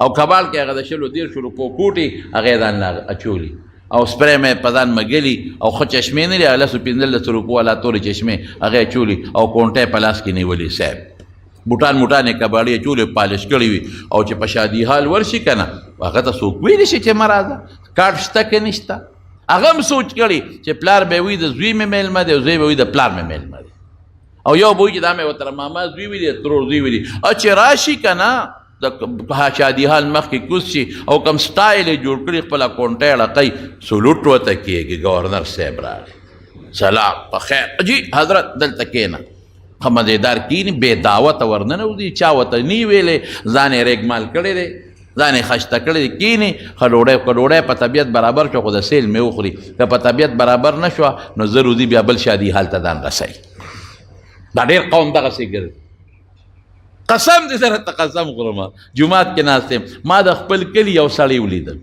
او کباړ کې هغه د 100-150 روپو کوټې هغه یې ځان له اچولي او سپری مې په ځان مږلي او ښه چشمې نه لري، هغه 15 روپو والا تورې چشمې هغه یې اچولي او کونټۍ په لاس کې نیولي صاحب، بوټان موټان یې کباړي اچولي پالش کړي وي. او چې په شادي حال ورشي که نه هغه ته څوک ویلی شي چې مه راځه، کارډ شته که نشته. هغه هم سوچ کړي چې پلار به وي د زوی مې میلمه دی او زوی به وي د پلار مې میلمه دی، او یو بوی چې دا مې ورته ماما زوی ویلي ترور زوی ویلي چې راشي که نه د شادي حال مخکې کوز شي او کوم سټایل یې جوړ کړي خپله کونټۍ ړقی سلوټ ورته کېږي ګورنر صاحب راغی سلام په خیر جی حضرت دلته کښېنه ښه مزېدار کښېني بې دعوته ورننوځي چا ورته نی ویلی ځان یې ریګمال کړی دی ځان یې خشته کړی دی کښېني ښه ډوډۍ که ډوډۍ په طبیعت برابر شوه خو د سیل مې وخوري که په طبیعت برابر نه شوه نو زر وځي بیا بل شادي حال ته ځان رسوي دا ډېر قوم دغسې ګرځي قسم دې سره ته قسم خورم جومات کې ناست یم ما د خپل کلي یو سړی ولیدل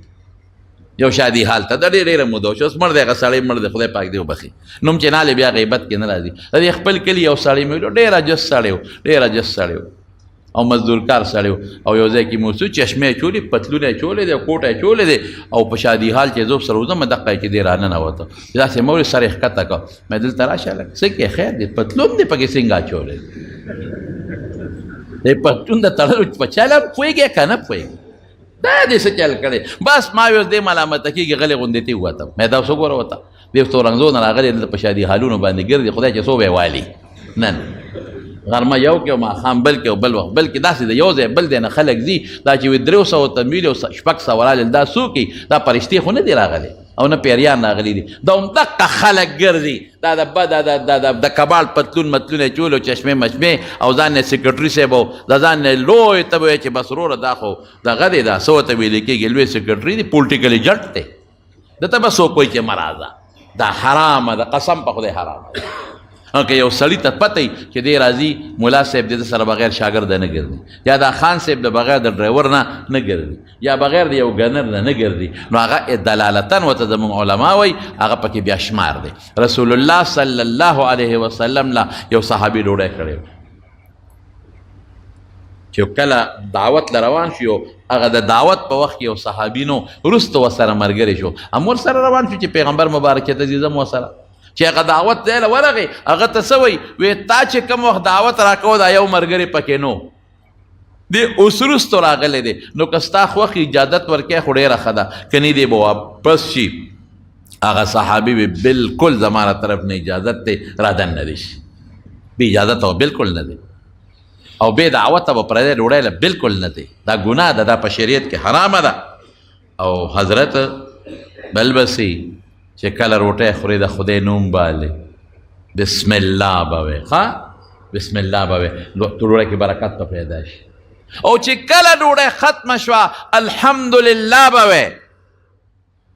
یو شادي حال ته د ډېره موده شو اوس مړ دی هغه سړی مړ دی خدای پاک دې وبخي نوم چې نالې بیا غیبت کې نه راځي د دې خپل کلي یو سړی مې ولیدو ډېر عجز سړی و ډېر عجز سړی و او مزدور کار سړی و او یو ځای کې مو څو چشمې یې چولې پتلونه یې چولې دی کوټه یې چولې دی او په شادي حال چې زه سره وځم دقه چې دی راننوته داسې مې وویل سر یې ښکته کړه مې دلته راشه لږ څه کې خیر دی پتلون دی پکې څنګه اچولی دی پتلون د تړلو په چل هم پوهېږې که نه پوهېږې دا دې څه چل کړی بس ما ویل دې ملامته کېږي غلې غوندې ته ووتم مې دا اوس وګوره ورته دې ستورنګزو نه راغلی دلته په شادي حالونو باندې ګرځي خدای چې څو به یې والي نن غرمه یو کې او ماښام بل کې او بل وخت بلکې داسې د یو ځای بل دی نه خلک ځي دا چې وي 300 ته میل او 600 رالل دا څوک دا فرشتې خو نه دي راغلی او نه پیریان راغلی دي دا همدقه خلک ګرځي دا د کباړ پتلون متلونه یې چول او چشمې مشمې او ځان یې سیکرټري صاحب او د ځان یې لوی ته به وایي چې بس وروره دا خو دغه دی دا څه ورته ویلې کېږي لوی سیکرټري دی پولټیکل ایجنټ دی دته به څوک وایي چې مه راځه دا حرامه ده قسم په خدای حرامه ده که یو سړي ته پته چې دی راځي ملا صاحب د سره بغیر شاګرده نه ګرځي یا دا خان صاحب د بغیر د ډرایور نه نه ګرځي یا بغیر د یو ګنر نه نه ګرځي نو هغه دلالتن ورته زموږ علما وایي هغه پکې بیا شمار دی رسول الله صلی الله علیه وسلم له یو صحابي ډوډۍ کړی چې کله دعوت له روان شو هغه د دعوت په وخت کې یو صحابي نو وروسته ورسره ملګری شو هم ورسره روان شو چې پیغمبر مبارک ته ځي زه م ورسره چې هغه دعوت ځای له ورغی هغه ته څه وایي وی تا چې کوم وخت دعوت راکوه دا یو ملګری پکې نو دی اوس وروستو راغلی دی نو که ستا خوښ اجازت ورکوې خو ډېره ښه ده که نه دی به واپس شي هغه صحابي وی بلکل زما له طرف نه اجازت دی را دننه دی شي بې اجازت او بلکل نه دی او بې دعوته به پردی ډوډۍ له بلکل نه دی دا ګناه ده دا په شریعت کې حرامه ده او حضرت بل بسي چې کله روټۍ خورې د خدای نوم بالې بسم الله به وی ښه بسم الله به وی ډوډۍ کې برکت به پیدا شي او چې کله ډوډۍ ختمه شوه الحمدلله به وی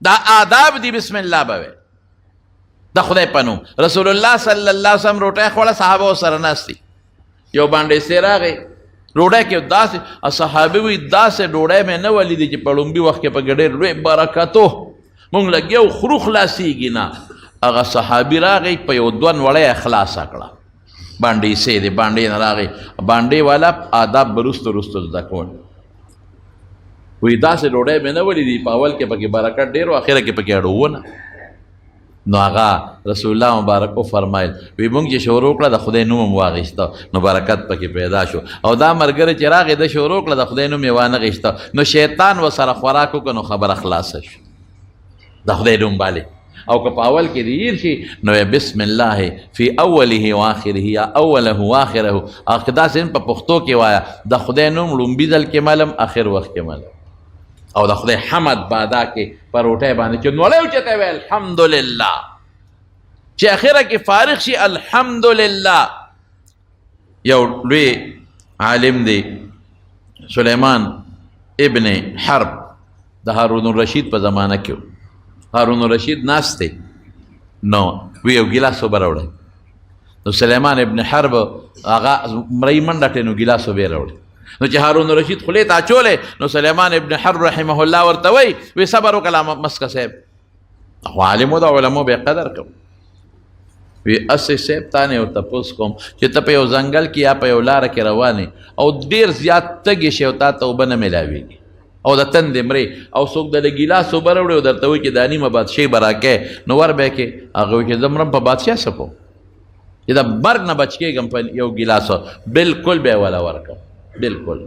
دا آداب دي بسم الله به وی د خدای په نوم رسول الله صلی الله علیه وسلم روټۍ خوړه صحابه ورسره ناست دي یو باندې راغی ډوډۍ کې داسې صحابه وي داسې ډوډۍ مې نه ولیدې چې په لومبي وخت کې پکې ډېر لوی برکتو مونږ لګیو خرو خلاصېږي نه هغه صحابي راغی په یو 2 وړۍ خلاصه کړه باندې سې دی باندې نه راغی باندې والا آداب به رستو رستو زده کول وایي داسې ډوډۍ مې نه ولیدې په اول کې پکې برکت ډېر و اخره کې پکې اړوونه نو هغه رسول الله مبارک وفرمایل وی مونږ چې شروع کړه د خدای نوم م واخیسته نو برکت پکې پیدا شو او دا ملګری چې راغی د شروع کړه د خدای نوم یې وانه غیسته نو شیطان ورسره خوراک وکړه نو خبره خلاصه شو د خدای نوم باندې او که په اول کې دې هیر شي نو بسم الله فی اوله و آخره یا اوله و آخره او که داسې په پښتو کې وایه د خدای نوم لومبي ځل کې ملم اخر وخت کې ملم او د خدای حمد بادا کې په روټۍ باندې چې نوړی اوچتی وی الحمدلله چې اخره کې فارغ شي الحمدلله یو لوی عالم دی سلیمان ابن حرب د هارون الرشید په زمانه کې هارون الرشید ناست دی نو وی یو ګیلاس اوبه راوړی نو سلیمان ابن حرب هغه مرۍ منډه کړې نو ګیلاس اوبه یې راوړی نو چې هارون الرشید خولې ته اچولې نو سلیمان ابن حرب رحمه الله ورته وی صبر وکړه مسکه صاحب خو عالمو د علمو به قدر کوم وی اسې صاحب تا نه یو تپوس کوم چې ته په یو ځنګل کې یا په یو لاره کې روانې او ډېر زیات تږې شي او تا ته اوبه نه میلاوېږي او د تندې مرې او څوک د ګیلاس اوبه راوړي او درته وایي چې دا نیمه بادشاهي به راکې نو ور به یې کې هغه وایي چې زه مرم په بادشاه څه کوم چې د مرګ نه بچ کېږم په یو ګیلاس بلکل به یې والا ورکړم بلکل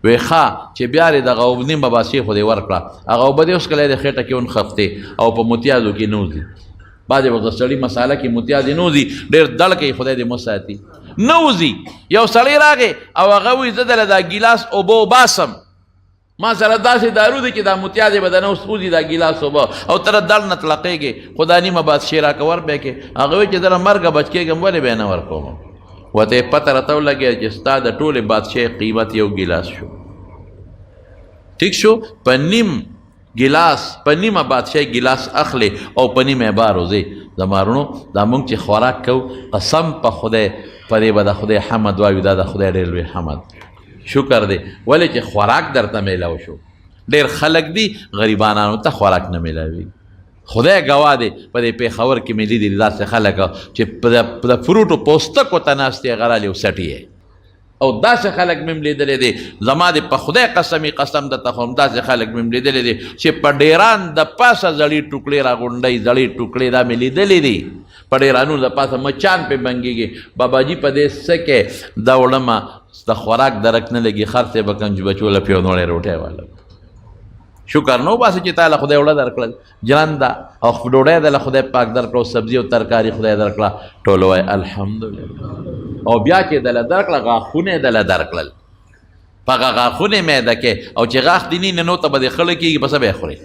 وی ښه چې بیا یې دغه نیمه بادشاهي خو دې ورکړه هغه اوبه دې اوس کله د خېټه کې ونښفتې او په متیازو کې نوځي بعضې وخت د سړي مساله کې متیازې نوځي ډېر دړ کوي خدای دې مو ساتي نوځي. یو سړی راغی او هغه وایي زه دله دا ګیلاس اوبه وباسم، ما سره داسې دارو دی چې دا متیازې به دنه اوس وځي دا ګیلاس اوبه او ته دړ نه تلقېږې، خو دا نیمه بادشاه راکه وربی کې. هغه وایي چې زه له مرګه بچ کېږم ولې به یې نه ورکوم. ورته یې پته راته ولګېده چې ستا د ټولې بادشاه قیمت یو ګیلاس شو. ټیک شو، په نیم ګیلاس په نیمه بادشاهي ګیلاس اخلي او په نیمه یې بار وځي. زمارونو دا مونږ چې خوراک کوو قسم په خدای په دې به د خدای حمد وایو، دا د خدای ډېر لوی حمد شکر دی. ولې چې خوراک درته میلاو شو. ډېر خلک دي غریبانانو ته خوراک نه میلاوي. خدای ګواه دی په دې پېښور کې مې لیدلي داسې خلک چې په د فروټو پوستکو ته ناست یې غرالي او سټي یې، او داسې خلک مې هم لیدلی دی. زما د په خدای قسمي قسم درته خورم داسې خلک مې هم لیدلی دی چې په ډیران د پاسه زړې ټوکړې راغونډوي، زړې ټوکړې دا مې لیدلی دي. په ډیرانونو د پاسه مچان پې بنګېږي. باباجي په دې څه کې دا وړمه د خوراک درک نه لګي، خرڅې به کم چې بچو له پیونوړې روټۍ والا شکر نه وباسي چې تا له خدای وړه درکړل جلنده او ډوډۍ د له خدای پاک درکړه او سبزي او ترکاري خدای درکړه، ټول وایي الحمدلله. او بیا چې دله درکړه غاښونه یې دله درکړل، په هغه غاښونه یې معده کې، او چې غاښ دې نه نو ته به دې خړه کېږي په څه به یې خورې،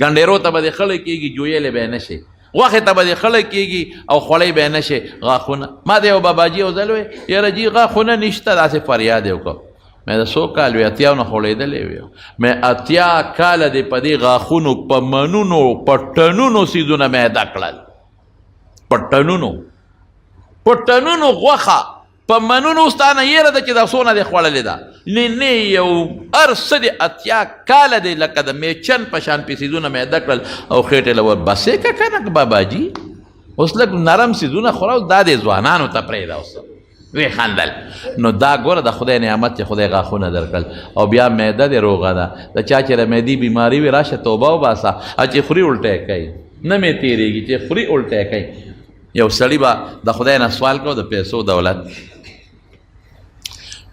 ګنډېرو ته به دې خړه کېږي، جویلې به یې نه شي، غوښې ته به دې خړه کېږي او خوړی به یې نه شي غاښونه. ما د یو باباجي یو ځل وی یاره جي غاښونه نشته، داسې فریاد یې وکړ. مې د څو کال وی 80 نه خوړېدلی وی، مې 80 کاله دې په دې غاښونو په منونو په ټنونو څیزونه معده کړل، په ټنونو غوښه په منونو ستا نه یېره ده چې دا څونه دې خوړلې ده. نه یو هر څه دې 80 کاله دې لکه د میچن په شان پې څیزونه معده کړل او خېټې له ور بسې که که نه باباجي اوس لږ نرم څیزونه خوره، دا دې ځوانانو ته پرېږده. اوس وی خندل. نو دا ګوره د خدای نعمت چې خدای غاښونه درکړل، او بیا معده دې روغه ده. د چا چې د معدې بیماري وي راشه توبه وباسه، چې خوري الټی کوي نه مې تېرېږي، چې خوري الټی کوي. یو سړي به د خدای نه سوال کو د پیسو دولت،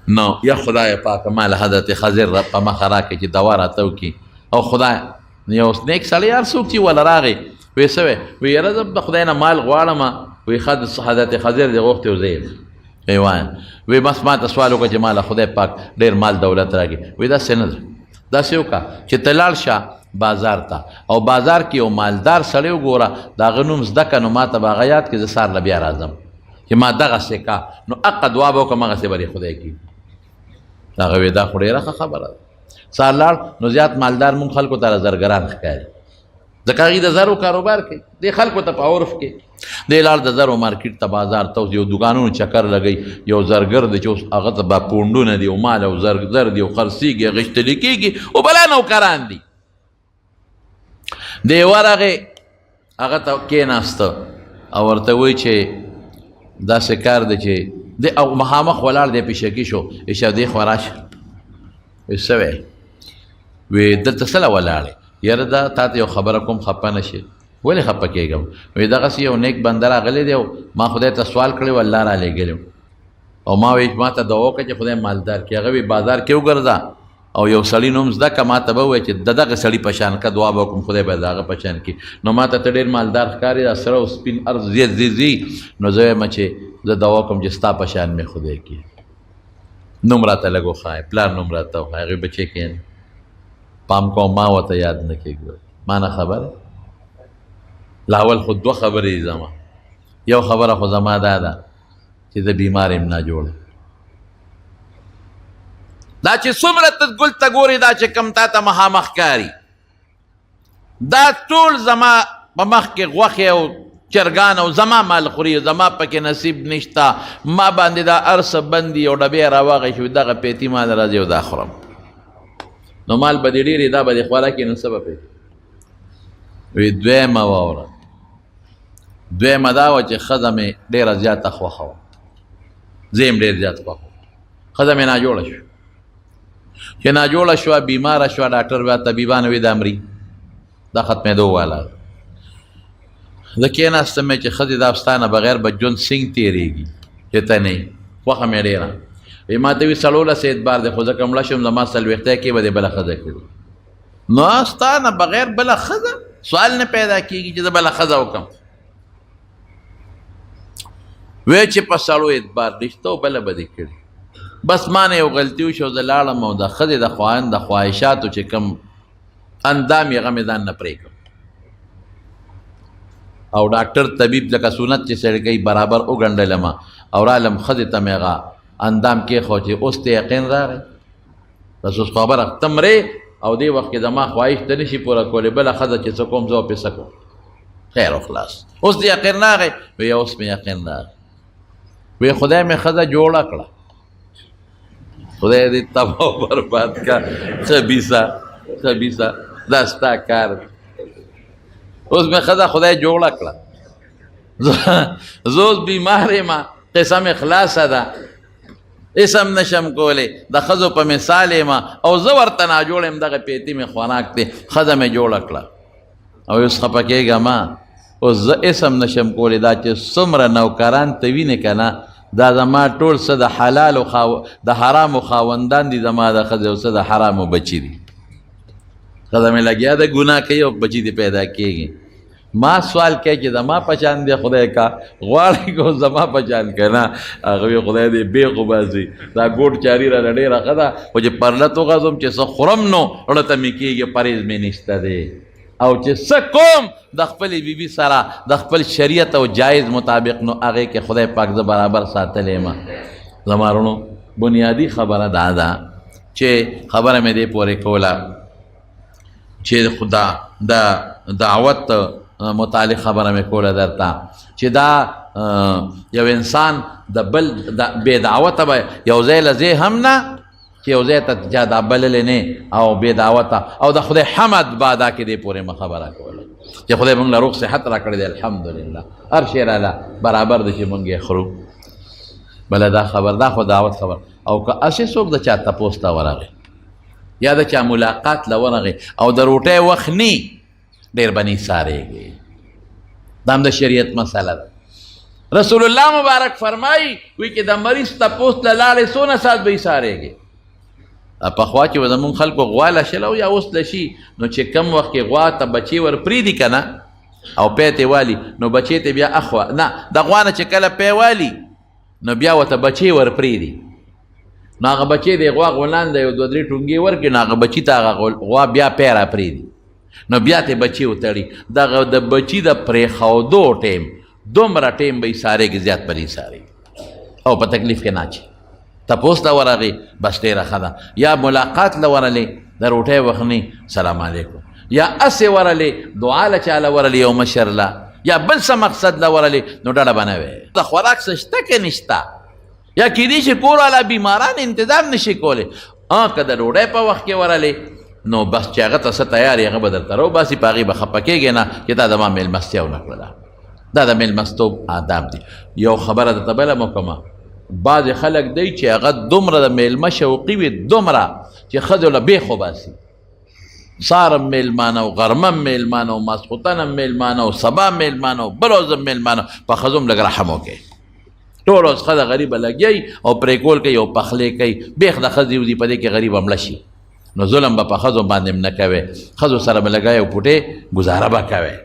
نو یا خدای پاک ما له حضرت خضر په مخه راکړي چې دوا راته وکړي. او خدای یو نیک سړی هر څوک چې وله راغی وی څه وی وی یاره زه د خدای نه مال غواړم، وی حضرت خضر دې غوښتې و زه یې وی وایم، وی بس ما ته سوال وکړه چې ما له خدای پاک ډېر مال دولت راکړي. وی داسې نه ده، داسې وکړه چې ته لاړ شه بازار ته، او بازار کې یو مالدار سړی وګوره، د هغه نوم زده که، نو ما ته به هغه یاد کړي، زه سهار له بیا راځم چې ما دغسې کا، نو حقه دعا به وکړم هغسې به دې خدای کړي. هغه وی دا خو ډېره ښه خبره ده. سهار لاړ نو زیات مالدار مونږ خلکو ته زرګران ښکاري، ځکه هغوی د زرو کاروبار کوي. دې خلکو ته په عرف کې دې لاړ د زرو مارکیټ ته بازار ته اوس یو دوکانونو چکر لګوي، یو زرګر دی چې اوس هغه ته به پونډونه دي او مال او زر دي او خرڅېږي غښتلي کېږي او بلا نوکران دي. دی ورغې هغه ته کېناسته او ورته وایي چې داسې کار دی چې دی، او مخامخ ولاړ دی پیشکي شو، ایشه دې خوا راشه. وی څه وی وی دلته څه له ولاړې؟ یاره دا تا ته یو خبره کوم خفه نه شي. ولې خفه کېږم؟ وی دغسې یو نیک بنده راغلی دی او ما خدای ته سوال کړی و الله را لېږلی او ما وی ما ته دعا وکړه چې خدای مالدار کړي. هغه وی بازار کې وګرځه او یو سړي نوم زده که، ما ته به ووایي چې د دغه سړي په شان که دعا به وکړم خدای به د هغه په شان کړي. نو ما ته ته ډېر مالدار ښکاري، دا سره او سپین ارض زی نو زه وایم چې زه دعا کوم چې ستا په شان مې خدای کړي. نوم راته لږ وښایه، پلار نوم راته وښایه. هغوی بچې کښېنه پام کوم ما ورته یاد نه کېږي. ما نه خبره لاول خو 2 خبرې دي زما. یو خبره خو زما دا ده چې زه بیمار یم ناجوړه. دا چې څومره ته ګل ته ګورې، دا چې کم تا ته مخامخ ښکاري، دا ټول زما په مخ کې غوښې او چرګان او زما مال خوري، زما پکې نصیب نشته. ما باندې دا هر څه بند دي او ډبې راواغی شوي، دغه پیتي مال راځي او دا خورم. نو مال به دې ډېرې دا به دې خوراک یې نو څه به پرې. وی دویمه واوره، دویمه دا وه چې ښځه مې ډېره زیاته خوښه وه، زه یې هم ډېر زیات خوښ وم. ښځه مې ناجوړه شوه، چې ناجوړه شوه بیماره شوه، ډاکټر بیا طبیبانو وی دا مري، دا ختمېدو والا. زه کېناستم چې ښځې دا ستا نه بغیر به ژوند څنګه تېرېږي چې ته نه یې، خوښه مې ډېره. وی ما ته وي 14 اعتبار دی، خو زه که مړه شم زما 40 کې به دې بله ښځه کړي. نو ستا نه بغیر بله ښځه سوال نه پیدا کېږي چې زه بله ښځه وکړم. وی چې په سړو اعتبار نشته او بله به دې کړي بس ما نه یو غلطي وشو زه لاړم او د ښځې د خواهند د خواهشاتو چې کوم اندام یې هغه مې ځان نه پرې کړم او ډاکټر طبیب لکه سنت چې سړی کوي برابر وګنډلم او رالم ښځې ته مې هغه اندام کېښود چې اوس ته یقین راغی بس اوس خبره ختم رې او دې وخت کې زما خواهش ته نشي پوره کولی بله ښځه چې څه کوم زه پې څه کوم خیر و خلاص اوس دې یقین راغی وی اوس مې یقین راغی وی خدای مې ښځه جوړه کړه خدای دې تباه و برباد کا خبیثه دا ستا کار اوس مې ښځه خدای جوړه کړه زه اوس بیمار یم قصه مې خلاصه ده اسم نشم کولی د ښځو په مثال یم او زه ورته ناجوړ یم دغه پیتي مې خوراک دی ښځه مې جوړه کړه او اوس خفه کېږم اوس زه اسم نشم کولی دا چې څومره نوکران ته وینې که نه دا زما ټول څه د حلالو د حرامو خاوندان دي زما د ښځې او څه د حرامو بچي دي ښځه مې لګیا ده ګناه کوي او بچي دې پیدا کېږي ما سوال کوي چې زما پچان دی خدای کا غواړي کو زما پچان که نه هغه وی خدای دې بیخ وباسي دا ګوټ چاري راله ډېره ښه ده خو چې پرلت وغځم چې څه خورم نو اړه ته مې کېږي پرهیز مې نشته دی او چې څه کوم د خپلې بیبي سره د خپل شریعت او جایز مطابق نو هغې کې خدای پاک زه برابر ساتلی یم زما وروڼو بنیادي خبره دا ده چې خبره مې دې پورې کوله چې خدا د دعوت متعلق خبره مې کوله درته چې دا یو انسان د بل بې دعوته به یو ځای له ځای هم نه چې یو ځای ته چا دا بللی نه او بې دعوته او د خدای حمد به دا کې دې پورې مه خبره کوله چې خدای موږ له روغ صحت را کړی دی الحمدلله هر شی راله برابر دی چې موږ یې خورو بله دا خبر دا خو دعوت خبر او که هسې څوک د چا تپوس ته ورغی یا د چا ملاقات له ورغی او د روټۍ وخت نی ډېر به نیسارېږي دا هم د شریعت مسله ده رسول الله مبارک فرمایي وی چې د مریض تپوس له لاړې څونه ساعت به ایسارېږي پخوا چې به زمونږ خلکو غوا لشل او یا اوس لشي نو چې کم وخت کې غوا ته بچې ور پرېږدي که نه او پی ته والي نو بچې ته بیا اخوا نه د غوا نه چې کله پی والي نو بیا ورته بچې ور پرېږدي نو هغه بچې د غوا غولانده یو دوه درې ټونګې ورکړي نو هغه بچي ته هغه غوا بیا پی را پرېږدي نو بیا ته بچي وتړي دغه د بچي د پرېښودو ټیم دومره ټیم به ایسارېږي زیات به ایسارېږي او په تکلیف کې نه اچي تپوس ته ورغې بس ډېره ښه ده یا ملاقات له ورلې د روټۍ وخت نه سلام علیکم یا هسې ورلې دعا له چا له ورلې یو مشر له یا بل څه مقصد له ورلې نو ډډه به نه وی د خوراک څه شته که نشته یا کیدای شي کور والا بیماران انتظار نشي کولی که د ډوډۍ په وخت کې ورلې نو بس چې هغه ته څه تیار یې هغه به درته راوباسي په هغې به خفه کېږې نه چې دا زما مېلمستیا ونه کړله دا د مېلمستوب آداب دي یو خبره درته بله مو کومه بعضې خلک دی چې هغه دومره د میلمه شوقي وي دومره چې ښځو له بیخ وباسي سارم میلمانه او غرمه میلمانه او ماسخوتن هم میلمانه او سبا میلمانه او بل ورځ هم میلمانه په ښځو هم لږ رحم وکړئ ټول ورځ ښځه غریبه لګیئ او پرېکول کوي او پخلی کوي بیخ د ښځې وځي په دې کې غریب هم مړه شي نو ظلم به په ښځو باندې هم نه کوئ ښځو سره به لګئ او پوټې ګزاره به کوئ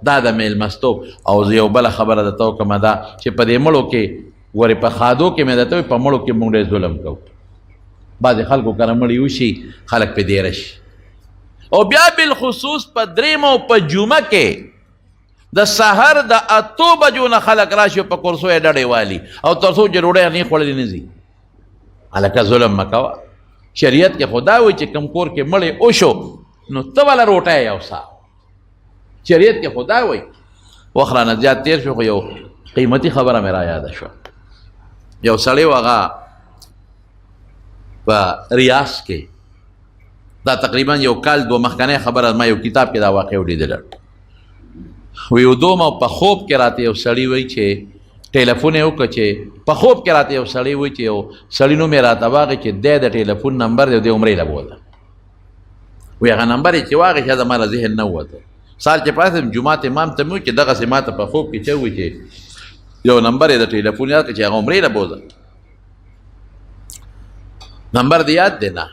دا د میلمستوب او زه یو بله خبره درته وکړمه دا چې په دې مړو کې ورې په خادو کې مې درته وایي په مړو کې موږ ډېر ظلم کوو بعضې خلکو کره مړي وشي خلک پې دیره شي او بیا بالخصوص په درېیمه او په جمعه کې د سحر د 8 بجو نه خلک راشي په کرسو یې ډډې والي او تر څو چې ډوډۍ نه خوړلې نه ځي هلکه ظلم مه کوه شریعت کې خو دا وایي چې کوم کور کې مړی وشو نو ته والا روټۍ یوسه شریعت کې خو دا وایي وخت رانه زیات تېر شو خو یو قیمتي خبره مې را یاده شوه یو سړی و هغه په ریاض کې دا تقریبا یو کال دوه مخکنی خبره ما یو کتاب کې دا واقع ولیدله وی ودوم او په خوب کې راته یو سړی وایي چې ټلیفون یې وکړه چې په خوب کې راته یو سړی وایي چې یو سړي نوم یې راته واغې چې دی د ټلیفون نمبر دی د عمرې له بوله وی هغه نمبر یې چې واغې چې زما له ذهن نه ووته سال چې پاسم جمعات امام ته مې وایي چې دغسې ما ته په خوب کې چې وایي چې یو نمبر یې د ټلیفون یاد کړه چې هغه عمرې له بوله نمبر دې یاد دی نه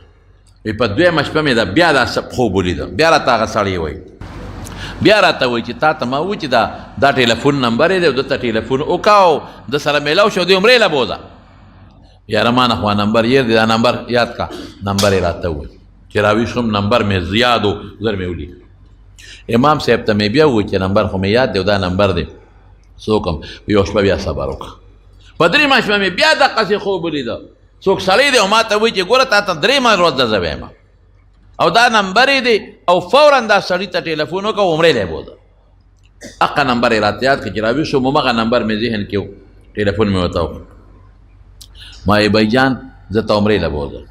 وی په دویمه شپه مې دا بیا دا خوب ولیده بیا راته هغه سړی وایي بیا راته وایي چې تا ته ما وایي چې دا ټلیفون نمبر یې دی او دته ټلیفون وکړه د سره میلاو شو دی عمرې له بوځه یاره ما نه خوا نمبر یې دی دا نمبر یاد کا نمبر یې راته ووایي چې راویښ شوم نمبر مې زیاد و زر مې ولیکه امام صاحب ته مې بیا ووایي چې نمبر خو مې یاد دی او دا نمبر دی څوک هم یوه شپه بیا صبر وکړه په درېیمه شپه مې بیا دقسې خوب ولیده څوک سړی دی او ما ته وایي چې ګوره تا ته درېیمه ورځ ده زه وایم او دا نمبر یې دی او فورا دا سړي ته ټلیفون وکړه عمرې لی بوځه هغه نمبر یې راته یاد کړه چې راویښ شوم همغه نمبر مې ذهن کې و ټلیفون مې ورته وکړ ما یې بھائی جان زه ته عمرې له بوځم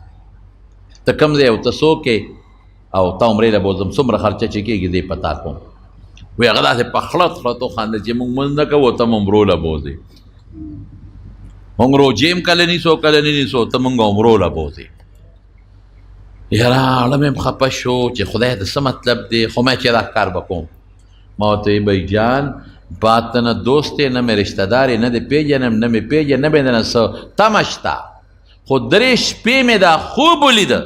ته کوم ځای او ته څوک یې او ته عمرې له بوځم څومره خرچه چې کېږي دی پتا کوم وایي هغه داسې په خړت خړت وخندل چې موږ مونځ نه کوو ته م عمرو له بوځې مونږ روجې هم کله نیسو کله نه نیسو ته مونږ عمرو له بوځې یاره اړه مې خفه شو چې خدای ته څه مطلب دی خو ما چې دا کار به کوم ما ورته وایي بھائی جان بات ته نه دوست دی نه مې رشته دار یې نه دې پېژنم نه مې پېژنم نه مې نه څه تمه شته خو 3 شپې مې دا خوب ولیده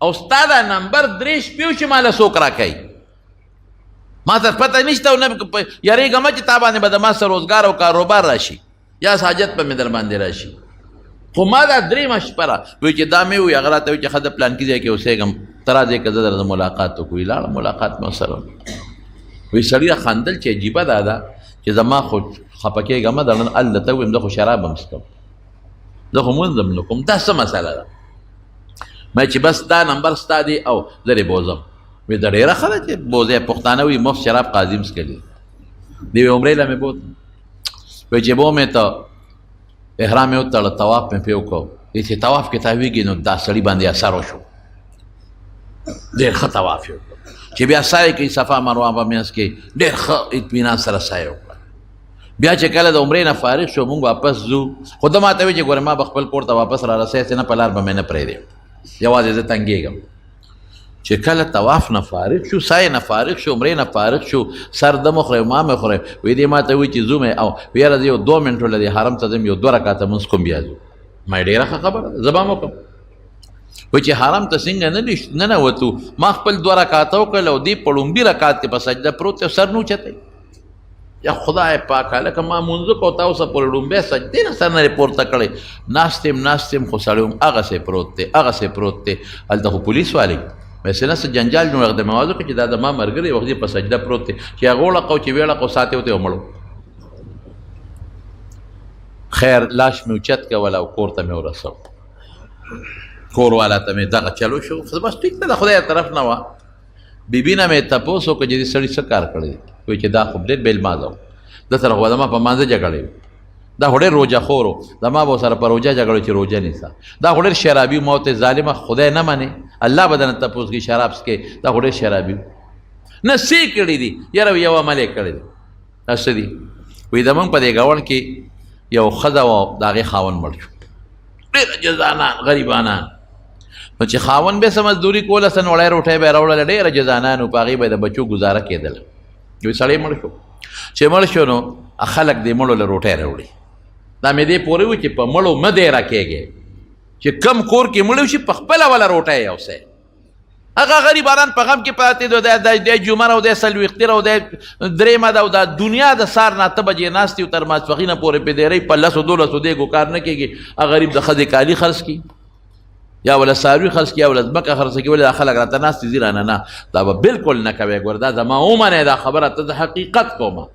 او ستا دا نمبر 3 شپې و چې ماله څوک راکوي ما ته پته نشته او نه یارېږم چې تا باندې به د ما څه روزګار او کاروبار راشي یا حاجت به مې در باندې راشي خو ما دا 3 شپه را وایي چې دا مې وایي هغه راته وایي چې ښه د پلانکي ځای کې اوسېږم ته راځې که زه در ملاقات وکړو لاړم ملاقات مې ورسره وایي سړي را خندل چې عجیبه دا ده چې زما خو خفه کېږم د نن هلته ته ویم زه خو شراب هم څکم زه خو مونځ هم نه کوم دا څه مسله ده ما چې بس دا نمبر ستا دی او زه دې بوځم وایي دا ډېره ښه ده چې بوځې پښتانه وایي مفت شراب قاضي هم څکلي دی وایي عمرې له مې بوتلم وایي چې بو مې ته احرام یې وتړه طواف مې پې وکړو چې طواف کې تاویږي نو دا سړي باندې اثر وشو ډېر ښه طواف یې وکړو چې بیا سایه کوي صفا مروه په منځ کې ډېر ښه اطمینان سره سایه وکړه بیا چې کله د عمرې نه فارغ شو مونږ واپس ځو خو ده ما ته وایي چې ګوره ما به خپل کور ته واپس را رسیاسې نه په لار به مې نه پرېږدې یوازې زه تنګېږم چې کله طواف نه فارغ شو سایه نه فارغ شو عمرې نه فارغ شو سر ده مه خورئ ما مې خورئ وایي دې ما ته وایي چې ځو مې او یاره زه یو 2 منټو له دې حرم ته ځم یو 2 رکعته مونځ کوم بیا ځو ما یې ډېره ښه خبره ده زه به هم وکړم وایي چې حرم ته څنګه نه ننوتو ما خپل 2 رکعته وکړل او دې په لومبي رکعت کې په سجده پروت دی سر نه اوچتی یا خدای پاک هلکه ما مونځ کو تا اوسه پورې لومبی سجدې نه سر نه یې پورته کړی ناست یم خو سړی هم هغسې پروت دی هغسې پروت دی هلته خو پولیس والی ویسې نه څه جنجال جوړ د موازو کې چې دا د ما ملګری وخت په سجده پروت دی چې هغه وړقو چې ویړقو ساتې وته ومړو خیر لاش مې اوچت کول او کور ته مې ورسو کور والا ته مې دغه چلو شو بس ټیک ده د خدای طرف نه وه بیبي نه مې تپوس وکړه چې دې سړي څه کار کړی دی وایي چې دا خو ډېر بې لمازه و ده سره خو زما په مانځه جګړې وي دا خو ډېر روژه خور و زما به ورسره په روژه جګړو چې روژه نیسه دا خو ډېر شرابي ما ورته ظالمه خدای نه منې الله به درنه تپوس کوي شراب څکې دا خو ډېر شرابي نه څه کړي دي یاره یو عمل یې کړی دی دا څه دي وایي زمونږ په دې ګاونډ کې یو ښځه وه د هغې خاوند مړ شو ډېره جزانان غریبانان نو چې خاوند به څه مزدوري کوله څه نوړی روټۍ به یې راوړله ډېره جزانان و په هغې به د بچو ګزاره کېدله یو سړی مړ شو چې مړ شو نو خلک دې مړو له روټۍ راوړي دا مې دې پورې وي چې په مړو مه دی راکېږې چې کم کور کې مړ شي په خپله وله روټۍ یوسئ هغه غریبانان په غم کې پاتې دي د جمعه او د څلوېښتې او د درېیمه ده او د دنیا د سار نه 8 بجې ناست یو تر ماسپښینه پورې په دیرۍ په 10-12 دیګو کار نه کېږي هغه غریب د ښځې کالي خرڅ کړي یا ولا څاروي خرڅ کړي یا ولا ځمکه خرڅ کړي ولې دا خلک راته ناست دي رانه نه دا به بالکل نه کوې ګوره دا زما ومنې دا خبره ته د حقیقت کومه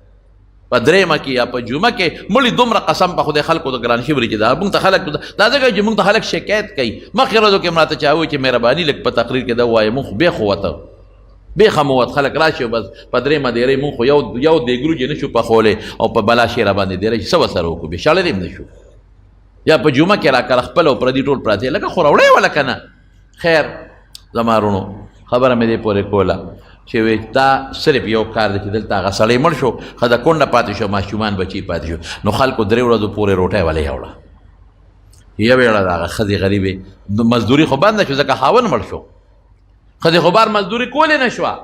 په درېیمه کې یا په جمعه کې مړي دومره قسم په خدای خلکو د ګران شي وري چې دا موږ ته خلک دا ځکه چې موږ ته خلک شکایت کوي مخکې ورځو کې مراته چا وایي چې مهرباني لږ په تقریر کې دا ووایه مونږ خو بېخ ووته بېخه مو وت خلک راشي بس په درېیمه دیرۍ مونږ خو یو دیګرو چې نه شو پخولی او په بلا شی را باندې دیرۍ څه ورسره وکړو بې شړلی هم نه شو یا په جمعه کې را کړه خپل او پردي ټول پراته لکه خو راوړی وله که نه خیر زما رونو خبره مې دې پورې کوله چې وایي دا صرف یو کار دی چې دلته هغه سړی مړ شو ښځه کونډه پاتې شو ماشومان بچي پاتې شو نو خلکو 3 ورځو پورې روټۍ ولې یوړه یوې د هغه ښځې غریبې مزدوري خو بنده شو ځکه خاوند مړ شو ښځې خو بار مزدوري کولی نه شوه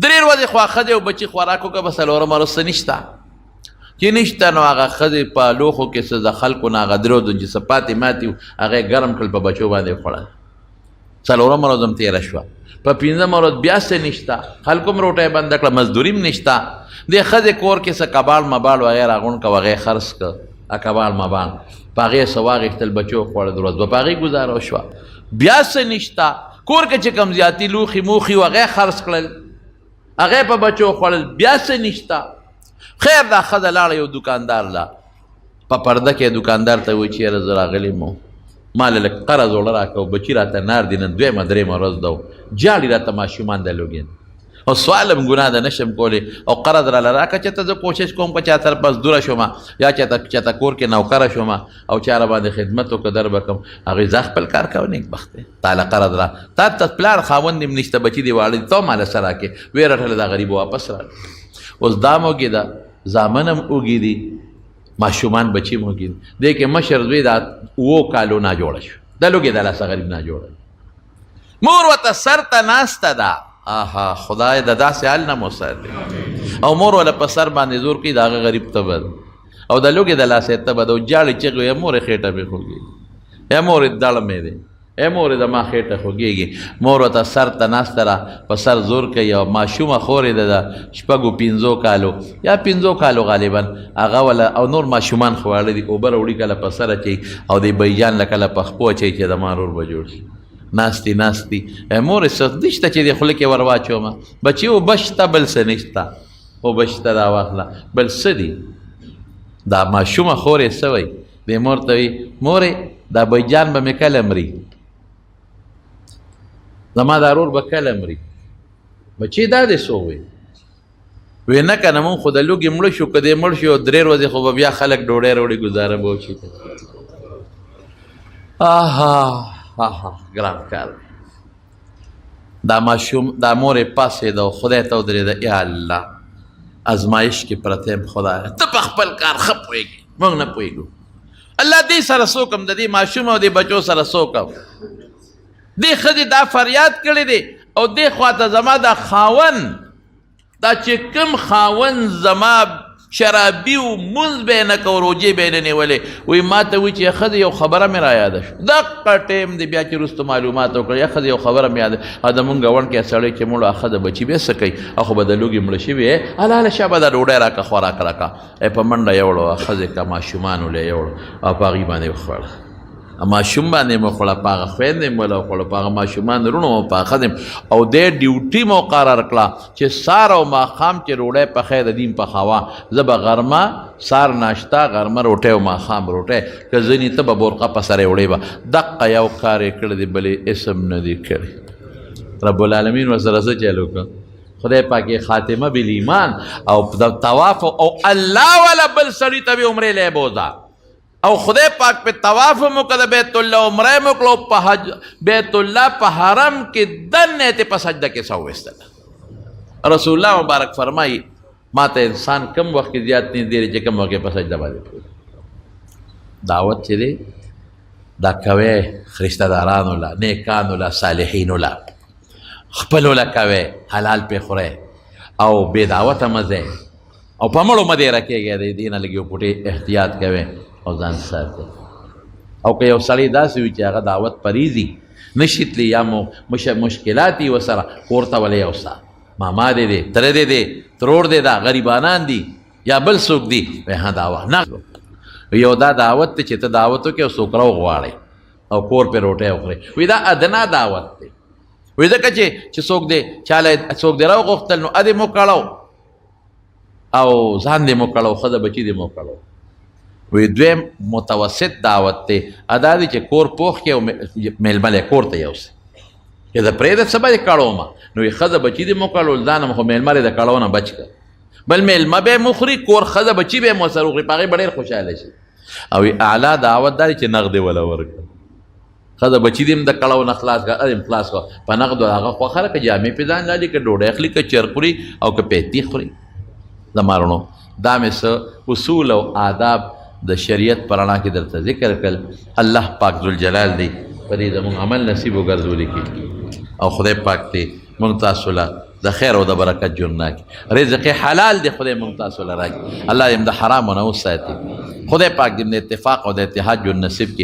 3 ورځې خو ښځې او بچي خوراک وکړه به 4مه ورځ څه نشته چې نشته نو هغه ښځې په لوښو کې څه د خلکو نه هغه 3 ورځو چې څه پاتې ماتې هغه ګرم کړل په بچو باندې خوړل 4مه ورځ هم تېره شوه په 5 ورځ بیا څه نشته، خلکو هم روټۍ بنده کړه، مزدوري هم نشته. دې ښځې کور کې څه کباړ مباړ وغیره راغونډ کړه، هغې خرڅ کړه کباړ مباړ، په هغې څه واخېستل، بچو خوړل، ورځ به په هغې ګزاره وشوه. بیا څه نشته، کور کې چې کوم زیاتي لوښي موښي و هغې خرڅ کړل، هغې په بچو خوړل، بیا څه نشته. خیر دا ښځه لاړه یو دوکاندار له، په پرده کې دوکاندار ته وایي چې یاره زه راغلی مو، ما له لږ قرض وړه راکړه، بچي راته نار دي، نن 2 درېمه ورځ ده، جاړي راته ماشومان د لوګین، او سوال هم ګناه ده، نشم کولی، او قرض راله راکړه چې ته زه کوشش کوم په چا طرف مزدوره شومه یا چاته کور کې نوکره شومه او چا را باندې خدمت وکړه در به کوم، هغې زه خپل کار کوه، نیکبخت دی، تاله قرض را، تا ته پلار خاوند هم نشته، بچي دې واړه دي، ته ماله څه راکړې، ویې رټله دا غریب واپس راکړه. اوس دا هم وږې ده، زامن هم وږي دي، ماشومان بچي هم وږي دي، دې کې مشر زوی دا 7 کالو نه جوړه شو، دا لوږې د لاسه غریب نه جوړه، مور ورته سر ته ناسته ده، آها خدای د داسې حال نه مو ساتي، او مور وله په سر باندې زور کوي د هغه غریب تبه ده، او د لوږې د لاسه یې تبه ده، او جاړې چغې وایي مورې خېټه مې خوږېږي، یا مورې دړ مې دی، ای مورې د ما خېټه خوږېږي، مور ورته سر ته ناسته ده، په سر زور کوي، او ماشومه خورې ده د 5 کالو یا 5 کالو غالبا، هغه وله او نور ماشومان خو واړه دي، اوبه راوړي کله په سر اچوي، او د بیجان له کله په خپو اچوي چې د ما رور به جوړ شي. ناستی مورې څه نشته چې د خولې کې ور واچومه، بچي اوبه شته بل څه نشته، اوبه شته دا واخله، بل څه دي؟ دا ماشومه خورې څه وایي؟ دې مور ته وایي مورې دا بیجان به مې کله مري، زما دا رور به کله مري، بچي دا دې څه ووایي؟ وی نه که نه مونږ خو د لوږې مړه شو، که دې مړ شو 3 ورځې خو به بیا خلک ډوډۍ راوړي، ګزاره به وشي. ګران کار دا ماشوم، دا مور یې پاڅېده او خدای ته ودرېده، یا الله ازمایش کې پرته یم خدایه، ته په خپل کار ښه پوهېږې، موږ نه پوهېږو، الله دې سره څه وکړم، د دې ماشوم او دې بچو سره څه وکړم، دې ښځې دا فریاد کړی دی، او دې خواته زما دا خاوند، دا چې کوم خاوند زما شرابي و، مونځ به یې نه کوو، روجې به یې نه نیولې، وایي ما ته وایي چې ښځې یو خبره مې را یاده شوه، دقه ټیم دی بیا چې وروسته معلومات وکړه، یا ښځې یو خبره مې یاده، او د مونږ ګاونډ کې سړی چې مړ ښځه بچي بیا څه کوي، خو به د لوږې مړه شوي، هله شابه دا ډوډۍ راکړه، خوراک راکړه، په منډه یوړه، ښځې که ماشومان ولې یوړه، او په هغې باندې وخوړه، ماشوم باندې مو خوړه، په هغه خویندې مو له وخوړه، په هغه ماشومان رونو مو په ښځې، او دې ډیوټي مقرر کړه چې سار او ماښام چې ډوډۍ پخی د دین پخوه، زه به غرمه سار ناشته، غرمه روټۍ او ماښام روټۍ، که ځینې ته به برقه په سر یې وړې به، دقه یو کار یې کړی دی، بلې اسم نه دی کړی. رب العالمین ورسره څه چل وکړه، خدای پاک یې خاتمه بالایمان، او د طواف، او الله والا بل سړي ته به عمرې لی بوځه، او خدای پاک په طواف مو کړه، بیت الله عمره مو کړه، په حج بیت الله په حرم کې دنه ته په سجده کې سو وستل. رسول الله مبارک فرمایي ما ته انسان کم وخت کې زیات نه دی چې کم وخت په سجده باندې دعوت چې دی دا کوي، رشتہ دارانو لا، نیکانو لا، صالحینو لا، خپلو لا کوي، حلال په خوره، او بې دعوته مزه، او په مړو مدې راکېږي، د دې نه لږ یو پټې احتیاط کوي او ځان ساتي. او که یو سړی داسې وي چې هغه دعوت پریزي نشي تللی، یا مشکلات یې ورسره، کور ته ولې یوسه، ماما دې دی، تره دې دی، ترور دې دا، غریبانان دي یا بل څوک دي، وایي ها دعوت نه، یو دا دعوت دی چې ته دعوت وکړې او څوک راوغواړئ او کور پې روټۍ وخورئ، وایي دا ادنا دعوت دی، وایي ځکه چې څوک دې چاله څوک دې راوغوښتل نو ادې مو کړو، او ځان دې مو کړو، ښځه بچي دې مو کړو. وی دویم متوسط دعوت دی، ادا دی چې کور پوخ کې او میلمه لی کور ته یوسي، چې د پرېږده څه به یې کړو ما، نو یې ښځه بچي دې مو کړو، ځان هم خو میلمه دی د کړو نه بچ کړه، بل میلمه به یې مخوري، کور ښځه بچي به یې مو سره وخوري، په هغې به ډېر خوشحاله شي. او اعلی دعوت دا دی چې نغدې وله ورکړه، ښځه بچي دې هم د کړو نه خلاص کړه، ادې هم خلاص کړه، په نغدو هغه خوښه ده، که جامې پې ځان لالي، که ډوډۍ اخلي، که چرګ خوري، او که پیتي خوري. زما رڼو دا مې څه اصول او آداب د شریعت په رڼا کې درته ذکر کړل. الله پاک ذوالجلال دی په دې زموږ عمل نصیب وګرځولي کړي، او خدای پاک دی موږ تاسو له د خیر او د برکت ژوند راکړي، رزق حلال دی خدای موږ تاسو له راکړي، الله دې د حرامو نه وساتي، خدای پاک دې د اتفاق او د اتحاد ژوند نصیب کړي.